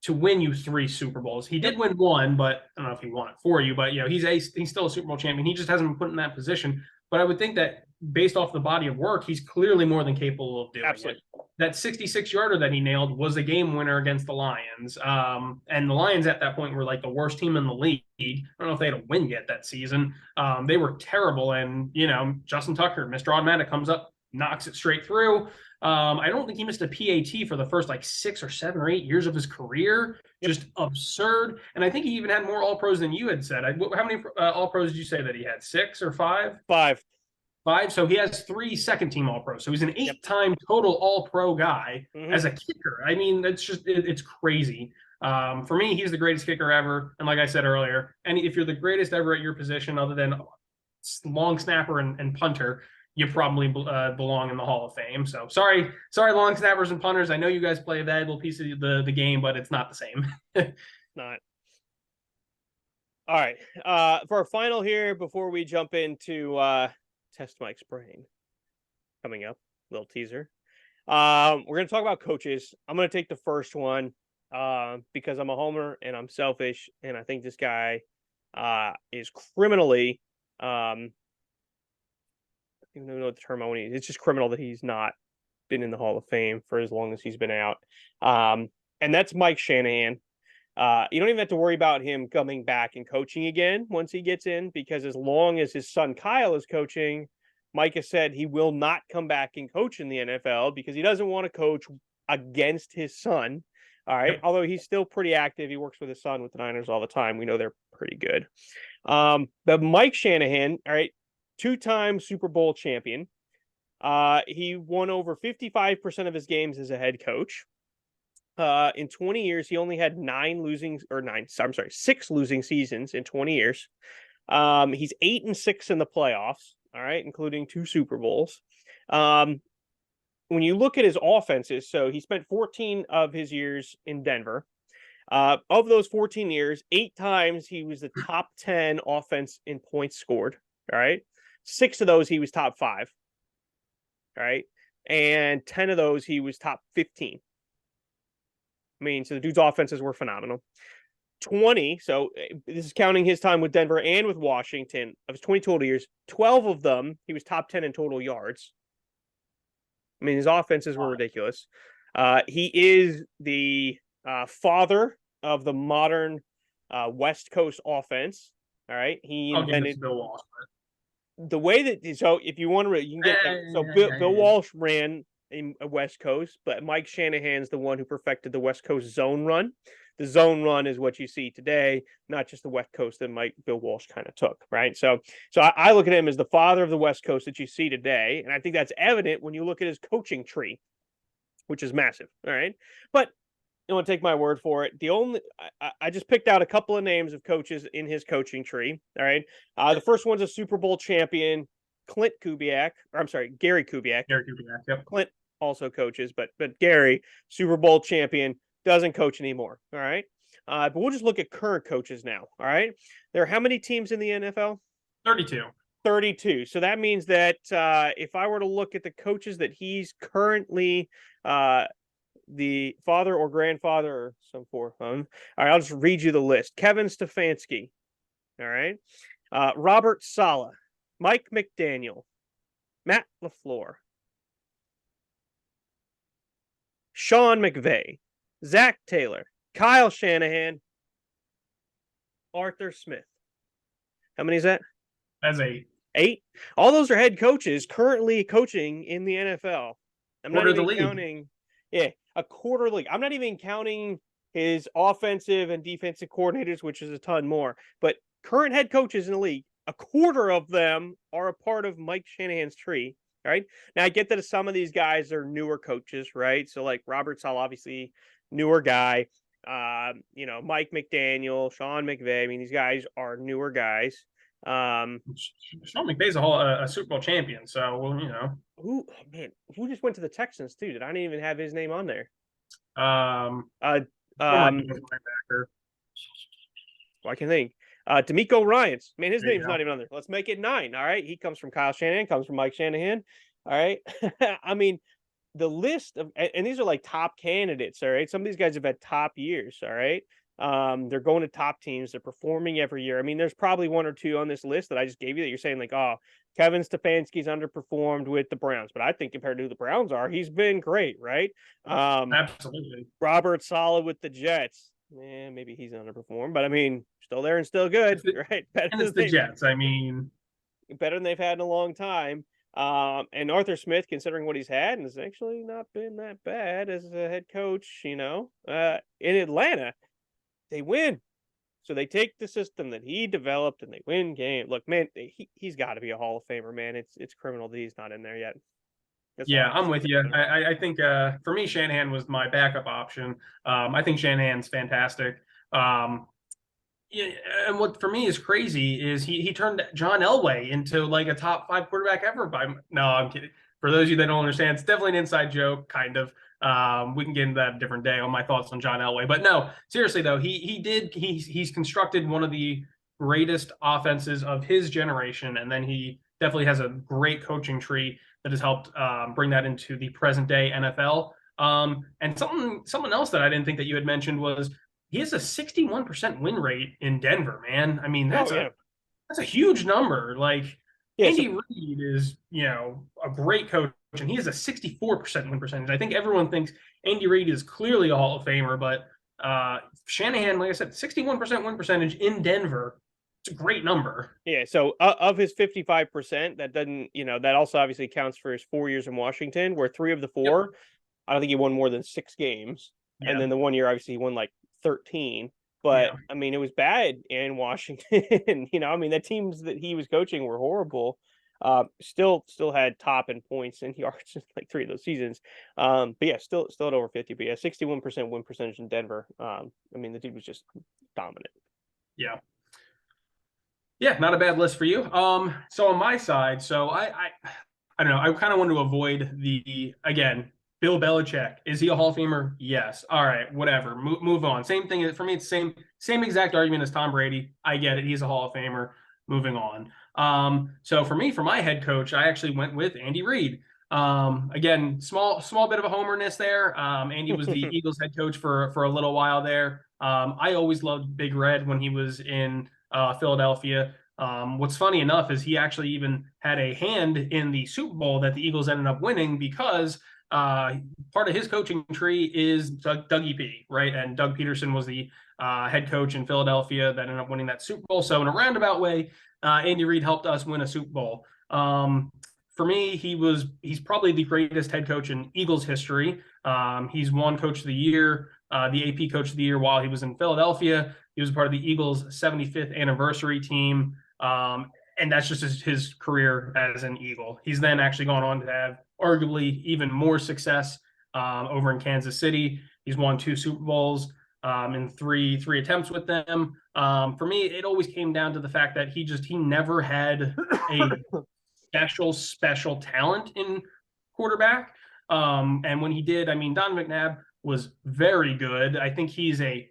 to win you 3 Super Bowls. He did win 1, but I don't know if he won it for you. But he's still a Super Bowl champion. He just hasn't been put in that position. But I would think that based off the body of work, he's clearly more than capable of doing Absolutely. it. That 66-yarder that he nailed was a game winner against the Lions. And the Lions at that point were like the worst team in the league. I don't know if they had a win yet that season. They were terrible. And, Justin Tucker, Mr. Automatic, comes up, knocks it straight through. I don't think he missed a PAT for the first like 6 or 7 or 8 years of his career. Just absurd. And I think he even had more All Pros than you had said. How many All Pros did you say that he had? 6 or 5? 5. 5. So he has 3 second team All Pros. So he's an 8-time total All Pro guy as a kicker. I mean, it's crazy. For me, he's the greatest kicker ever. And like I said earlier, and if you're the greatest ever at your position, other than long snapper and punter, you probably belong in the Hall of Fame. So sorry, long snappers and punters. I know you guys play a valuable piece of the game, but it's not the same. Not. All right. For our final here, before we jump into Test Mike's brain coming up, little teaser. We're going to talk about coaches. I'm going to take the first one because I'm a homer and I'm selfish, and I think this guy is criminally. I don't even know what the term I want to use. It's just criminal that he's not been in the Hall of Fame for as long as he's been out. And that's Mike Shanahan. You don't even have to worry about him coming back and coaching again once he gets in, because as long as his son Kyle is coaching, Mike has said he will not come back and coach in the NFL because he doesn't want to coach against his son. All right. Although he's still pretty active. He works with his son with the Niners all the time. We know they're pretty good. But Mike Shanahan, all right, 2-time Super Bowl champion. He won over 55% of his games as a head coach. In 20 years, he only had 6 losing seasons in 20 years. He's 8-6 in the playoffs, all right, including 2 Super Bowls. When you look at his offenses, so he spent 14 of his years in Denver. Of those 14 years, 8 times he was the top 10 offense in points scored, all right? 6 of those he was top 5, all right? And 10 of those he was top 15. I mean, so the dude's offenses were phenomenal. 20, so this is counting his time with Denver and with Washington. Of his 20 total years, 12 of them, he was top 10 in total yards. I mean, his offenses were ridiculous. He is the father of the modern West Coast offense. All right. He invented Bill Walsh. the way that, so if you want to, you can get that. So Bill Walsh ran a West Coast, but Mike Shanahan's the one who perfected the West Coast zone run. The zone run is what you see today, not just the West Coast that Bill Walsh kind of took, right? So I look at him as the father of the West Coast that you see today, and I think that's evident when you look at his coaching tree, which is massive, all right? But you want to take my word for it. I just picked out a couple of names of coaches in his coaching tree, all right? The first one's a Super Bowl champion, Gary Kubiak. Yep. Clint also coaches, but Gary, Super Bowl champion, doesn't coach anymore. All right. But we'll just look at current coaches now. All right. There are how many teams in the NFL? 32. 32. So that means that if I were to look at the coaches that he's currently the father or grandfather or some form. All right, I'll just read you the list. Kevin Stefanski. All right. Robert Saleh, Mike McDaniel, Matt LaFleur, Sean McVay, Zach Taylor, Kyle Shanahan, Arthur Smith. How many is that? That's 8. 8. All those are head coaches currently coaching in the NFL. I'm Quarter not of the even league. counting. Yeah, a quarter league. I'm not even counting his offensive and defensive coordinators, which is a ton more. But current head coaches in the league, a quarter of them are a part of Mike Shanahan's tree. Right now, I get that some of these guys are newer coaches, right? So like Robert Saleh, obviously newer guy. Mike McDaniel, Sean McVay. I mean, these guys are newer guys. Sean McVay's a Super Bowl champion, so who just went to the Texans too? Did I didn't even have his name on there? Former Eagles linebacker. Well, I can think. D'Amico Ryans. Man, his There you name's go. not even on there. Let's make it 9. All right. He comes from Kyle Shanahan, comes from Mike Shanahan. All right. I mean, the list of, and these are like top candidates. All right. Some of these guys have had top years. All right. They're going to top teams. They're performing every year. I mean, there's probably 1 or 2 on this list that I just gave you that you're saying like, oh, Kevin Stefanski's underperformed with the Browns, but I think compared to who the Browns are, he's been great, right? Absolutely. Robert Saleh with the Jets. Yeah, maybe he's underperformed, but I mean, still there and still good, right? And it's the Jets. I mean, better than they've had in a long time. And Arthur Smith, considering what he's had, has actually not been that bad as a head coach. In Atlanta, they win. So they take the system that he developed and they win game. Look, man, he's got to be a Hall of Famer, man. It's criminal that he's not in there yet. yeah, I'm with you. I think for me, Shanahan was my backup option. I think Shanahan's fantastic. Yeah, and what for me is crazy is he turned John Elway into like a top 5 quarterback ever. No, I'm kidding. For those of you that don't understand, it's definitely an inside joke, kind of. We can get into that a different day on my thoughts on John Elway. But no, seriously though, he's constructed one of the greatest offenses of his generation, and then he definitely has a great coaching tree that has helped bring that into the present day NFL. And something else that I didn't think that you had mentioned was he has a 61% win rate in Denver, man. I mean, that's a huge number. Like Andy Reid is, a great coach, and he has a 64% win percentage. I think everyone thinks Andy Reid is clearly a Hall of Famer, but Shanahan, like I said, 61% win percentage in Denver. It's a great number. Yeah. So of his 55%, that doesn't, that also obviously counts for his 4 years in Washington, where 3 of the 4, I don't think he won more than 6 games. Yeah. And then the 1 year, obviously, he won like 13. But I mean, it was bad in Washington. The teams that he was coaching were horrible. Still had top in points and yards in like 3 of those seasons. But yeah, still at over 50. But yeah, 61% win percentage in Denver. The dude was just dominant. Yeah. Yeah, not a bad list for you. So on my side, so I don't know. I kind of want to avoid again, Bill Belichick. Is he a Hall of Famer? Yes. All right, whatever. Move on. Same thing for me. It's same exact argument as Tom Brady. I get it. He's a Hall of Famer. Moving on. So for me, for my head coach, I actually went with Andy Reid. Again, small bit of a homerness there. Andy was the Eagles head coach for a little while there. I always loved Big Red when he was in Philadelphia. What's funny enough is he actually even had a hand in the Super Bowl that the Eagles ended up winning because part of his coaching tree is Dougie P, right? And Doug Peterson was the head coach in Philadelphia that ended up winning that Super Bowl. So in a roundabout way, Andy Reid helped us win a Super Bowl. For me, he's probably the greatest head coach in Eagles history. He's won Coach of the Year, the AP Coach of the Year while he was in Philadelphia. He was part of the Eagles' 75th anniversary team. And that's just his career as an Eagle. He's then actually gone on to have arguably even more success over in Kansas City. He's won 2 Super Bowls in three attempts with them. For me, it always came down to the fact that he never had a special talent in quarterback. And when he did, Don McNabb was very good. I think he's a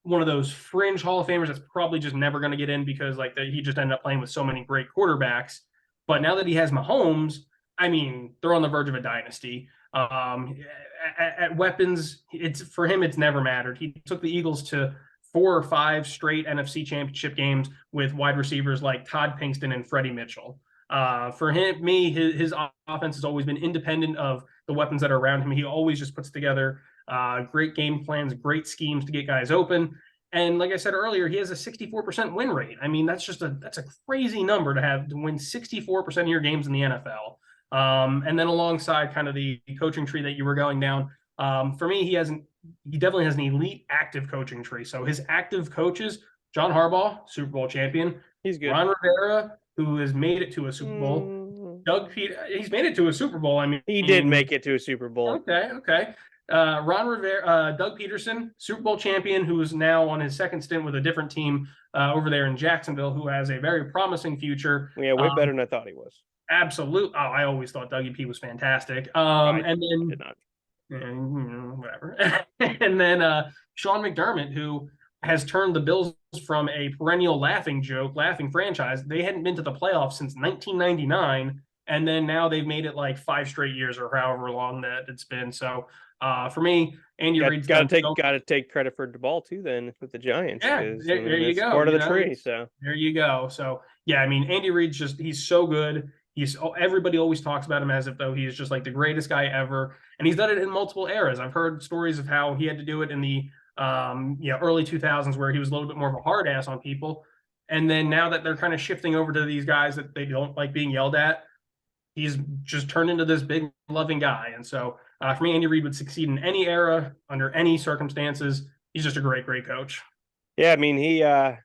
one of those fringe Hall of Famers that's probably just never going to get in because like he just ended up playing with so many great quarterbacks. But now that he has Mahomes, I mean, they're on the verge of a dynasty. At weapons, it's for him, it's never mattered. He took the Eagles to 4 or 5 straight NFC Championship games with wide receivers like Todd Pinkston and Freddie Mitchell. For his offense has always been independent of the weapons that are around him. He always just puts together great game plans, great schemes to get guys open. And like I said earlier, he has a 64% win rate. I mean, that's a crazy number to win 64% of your games in the NFL. And then alongside kind of the coaching tree that you were going down, for me, he definitely has an elite active coaching tree. So his active coaches, John Harbaugh, Super Bowl champion. He's good. Ron Rivera, who has made it to a Super Bowl. He's made it to a Super Bowl. I mean, he did make it to a Super Bowl. Okay. Ron Rivera, Doug Peterson, Super Bowl champion, who is now on his second stint with a different team over there in Jacksonville, who has a very promising future. Yeah, way better than I thought he was. Absolutely. Oh, I always thought Dougie P was fantastic. And then did not. Whatever. And then Sean McDermott, who has turned the Bills from a perennial laughing franchise. They hadn't been to the playoffs since 1999. And then now they've made it like 5 straight years or however long that it's been. So for me, Andy Reid's got to take credit for the ball too. Then with the Giants, yeah, there you go. Part of the tree. So there you go. So yeah, I mean, Andy Reid's he's so good. Everybody always talks about him as if though he is just like the greatest guy ever, and he's done it in multiple eras. I've heard stories of how he had to do it in the early 2000s where he was a little bit more of a hard ass on people, and then now that they're kind of shifting over to these guys that they don't like being yelled at, he's just turned into this big loving guy. And so for me, Andy Reid would succeed in any era under any circumstances. He's just a great coach. Yeah, I mean I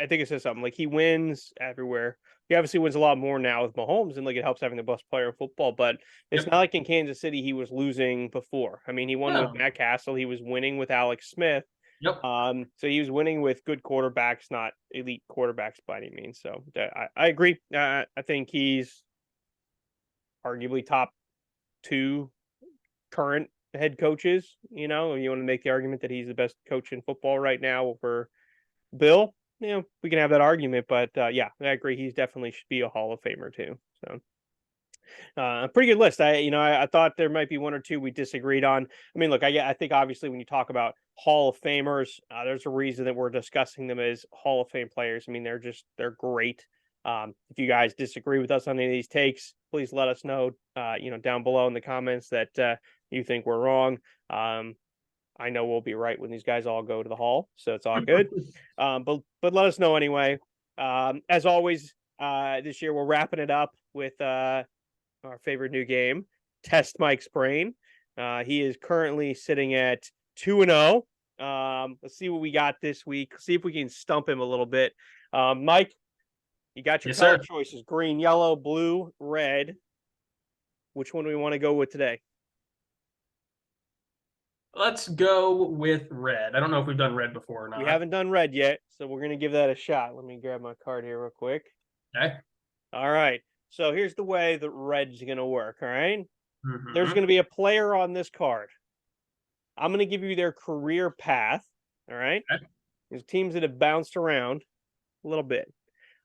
think it says something like he wins everywhere. He obviously wins a lot more now with Mahomes, and like it helps having the best player in football. But it's not like in Kansas City he was losing before. I mean, he won with Matt Castle. He was winning with Alex Smith. Yep. So he was winning with good quarterbacks, not elite quarterbacks by any means. So I agree. I think he's arguably top 2 current head coaches. You know, you want to make the argument that he's the best coach in football right now over Bill. We can have that argument, but yeah, I agree. He's definitely should be a Hall of Famer too. So, a pretty good list. I thought there might be 1 or 2 we disagreed on. I mean, look, I think obviously when you talk about Hall of Famers, there's a reason that we're discussing them as Hall of Fame players. I mean, they're great. If you guys disagree with us on any of these takes, please let us know. Down below in the comments that you think we're wrong. I know we'll be right when these guys all go to the Hall, so it's all good. But let us know anyway. As always, this year we're wrapping it up with our favorite new game, Test Mike's Brain. He is currently sitting at 2-0. Let's see what we got this week. See if we can stump him a little bit. Mike, you got your color choices: green, yellow, blue, red. Which one do we want to go with today? Let's go with red. I don't know if we've done red before or not. We haven't done red yet, so we're going to give that a shot. Let me grab my card here real quick. Okay. All right. So here's the way that red's going to work, all right? Mm-hmm. There's going to be a player on this card. I'm going to give you their career path, all right? Okay. There's teams that have bounced around a little bit.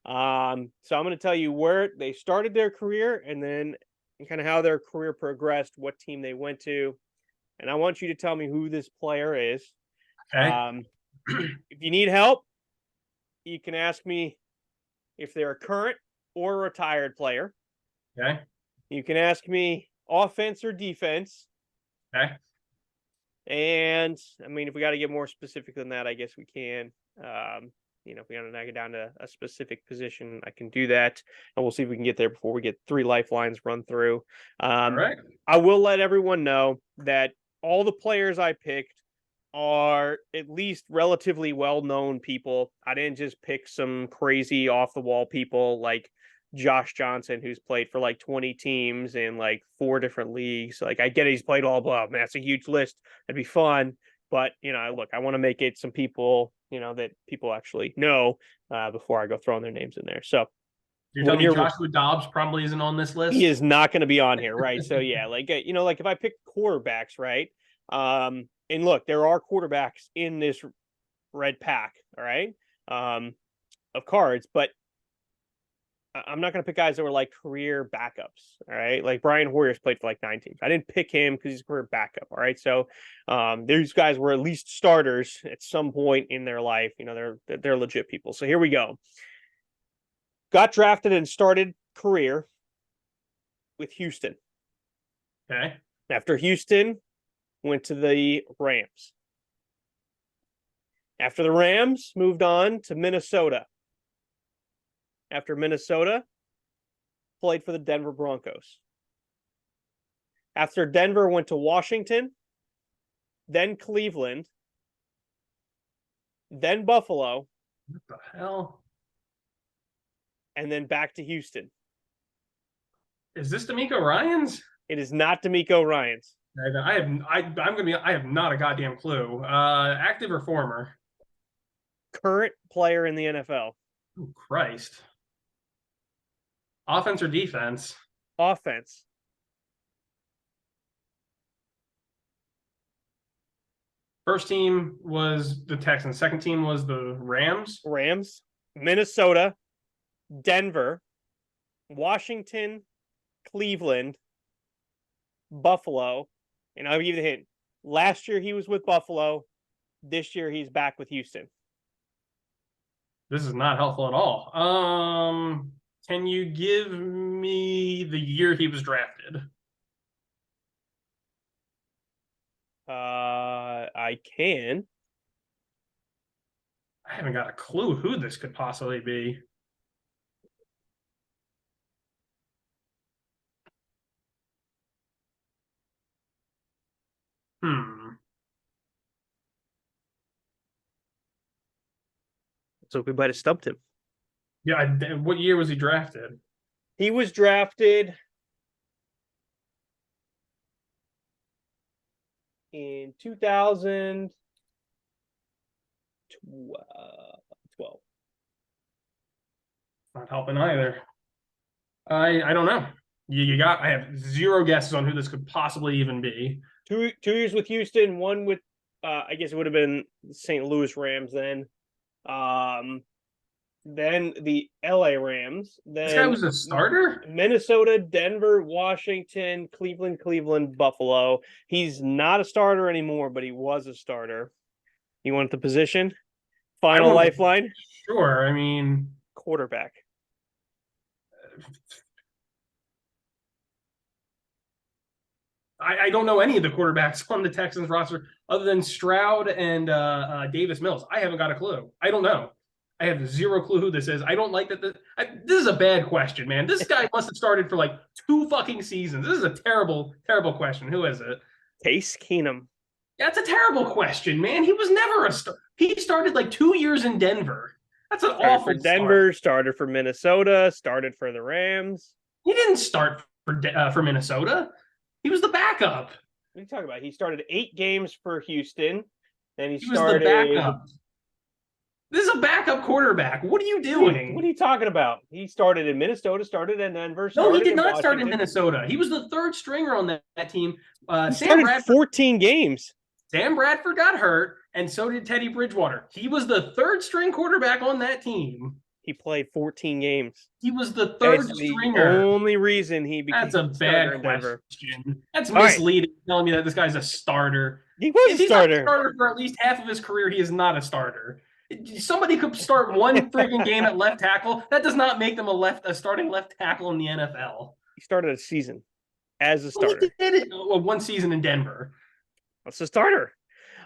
So I'm going to tell you where they started their career and then kind of how their career progressed, what team they went to. And I want you to tell me who this player is. Okay. If you need help, you can ask me if they're a current or a retired player. Okay. You can ask me offense or defense. Okay. And, I mean, if we got to get more specific than that, I guess we can. If we got to knock it down to a specific position, I can do that. And we'll see if we can get there before we get 3 lifelines run through. All right. I will let everyone know that all the players I picked are at least relatively well-known people. I didn't just pick some crazy off-the-wall people like Josh Johnson, who's played for like 20 teams in like 4 different leagues. Like, I get it, he's played all blah. Man, that's a huge list. It'd be fun. But, look, I want to make it some people, that people actually know before I go throwing their names in there. So you're telling me Joshua Dobbs probably isn't on this list? He is not going to be on here, right? So, yeah, like if I pick quarterbacks, right? And look, there are quarterbacks in this red pack, all right, of cards. But I'm not going to pick guys that were like career backups. All right. Like Brian Hoyer's played for like 9 teams. I didn't pick him because he's a career backup. All right. So these guys were at least starters at some point in their life. They're legit people. So here we go. Got drafted and started career with Houston. Okay. After Houston, went to the Rams. After the Rams, moved on to Minnesota. After Minnesota, played for the Denver Broncos. After Denver, went to Washington, then Cleveland, then Buffalo. What the hell? And then back to Houston. Is this D'Amico Ryans? It is not D'Amico Ryans. I have not a goddamn clue. Active or former? Current player in the NFL. Oh, Christ. Offense or defense? Offense. First team was the Texans. Second team was the Rams. Rams, Minnesota, Denver, Washington, Cleveland, Buffalo. And I'll give you the hint. Last year he was with Buffalo. This year he's back with Houston. This is not helpful at all. Can you give me the year he was drafted? I can. I haven't got a clue who this could possibly be. So we might have stumped him. Yeah, what year was he drafted? He was drafted in 2012. Not helping either. I don't know. I have zero guesses on who this could possibly even be. 2 years with Houston, one with I guess it would have been St. Louis Rams then. Then the LA Rams. Then This guy was a starter? Minnesota, Denver, Washington, Cleveland, Buffalo. He's not a starter anymore, but he was a starter. You want the position? Final lifeline? Sure. I mean, quarterback. I don't know any of the quarterbacks on the Texans roster other than Stroud and Davis Mills. I haven't got a clue. I don't know. I have zero clue who this is. I don't like that. This is a bad question, man. This guy must have started for like 2 fucking seasons. This is a terrible, terrible question. Who is it? Case Keenum. That's a terrible question, man. He was never a star. He started like 2 years in Denver. That's an awful for Denver, started for Minnesota, started for the Rams. He didn't start for Minnesota. He was the backup. What are you talking about? He started 8 games for Houston. Then he was started. the backup. This is a backup quarterback. What are you doing? What are you talking about? He started in Minnesota, started in Denver. No, he did not start in Minnesota. He was the 3rd stringer on that team. He started 14 games. Sam Bradford got hurt, and so did Teddy Bridgewater. He was the 3rd string quarterback on that team. He played 14 games. He was the 3rd stringer. The only reason he became That's a bad question. That's misleading. Right. Telling me that this guy's a starter. He was a starter. He's not a starter for at least half of his career. He is not a starter. Somebody could start one freaking game at left tackle. That does not make them a starting left tackle in the NFL. He started a season as a starter. He did it 1 season in Denver. That's a starter.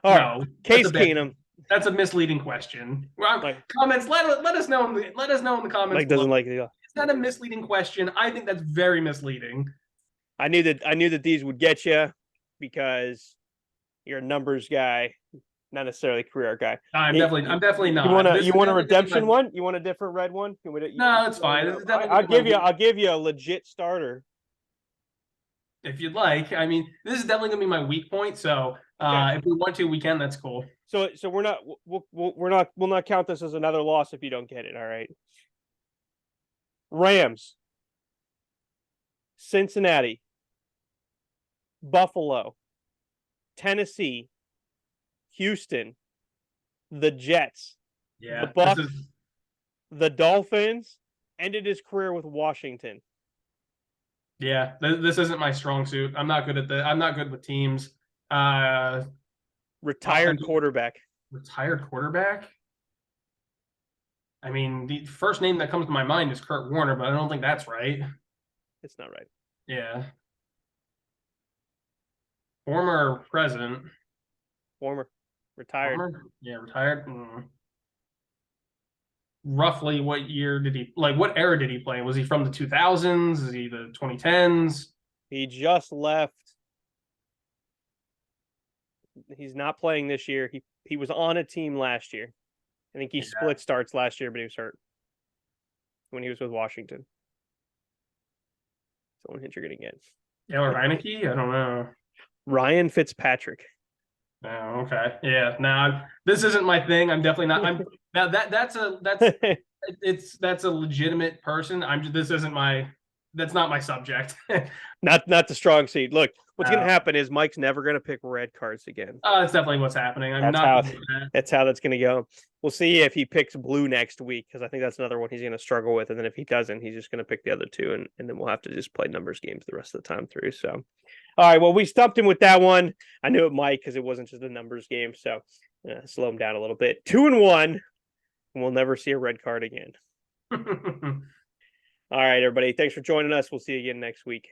All right, Case Keenum. That's a misleading question. Comments. Let us know in the comments. Mike doesn't like it. It's not a misleading question. I think that's very misleading. I knew that these would get you because you're a numbers guy, not necessarily a career guy. I'm definitely not. You want a redemption one? You want a different red one? No, it's fine. I'll give you a legit starter. If you'd like. I mean, this is definitely gonna be my weak point. So if we want to, we can. That's cool. So we'll not count this as another loss if you don't get it. All right. Rams, Cincinnati, Buffalo, Tennessee, Houston, the Jets, the Yeah, this Bucks, is the Dolphins, ended his career with Washington. yeah. This isn't my strong suit. I'm not good at the. I'm not good with teams. Uh, Retired offensive quarterback. retired quarterback. I mean, the first name that comes to my mind is Kurt Warner, but I don't think that's right. It's not right. Yeah, former president. Former. Retired. Former, yeah, retired. Roughly, what year did he like? What era did he play? Was he from the 2000s? Is he the 2010s? He just left. He's not playing this year. He was on a team last year. I think he Yeah, split starts last year, but he was hurt when he was with Washington. That's the one hint you're gonna get. Taylor Heineke. I don't know. Ryan Fitzpatrick. Oh, okay. Yeah. Now this isn't my thing. I'm definitely not. I'm now that's a legitimate person. This isn't my. That's not my subject. not the strong seed. Look, what's gonna uh, happen is Mike's never gonna pick red cards again. that's definitely what's happening. I'm That's not how good with that. that's how that's gonna go. We'll see if he picks blue next week because I think that's another one he's gonna struggle with. And then if he doesn't, he's just gonna pick the other two, and then we'll have to just play numbers games the rest of the time through. So, all right, well, we stumped him with that one. I knew it might because it wasn't just a numbers game. So, slow him down a little bit. 2-1, and we'll never see a red card again. All right, everybody. Thanks for joining us. We'll see you again next week.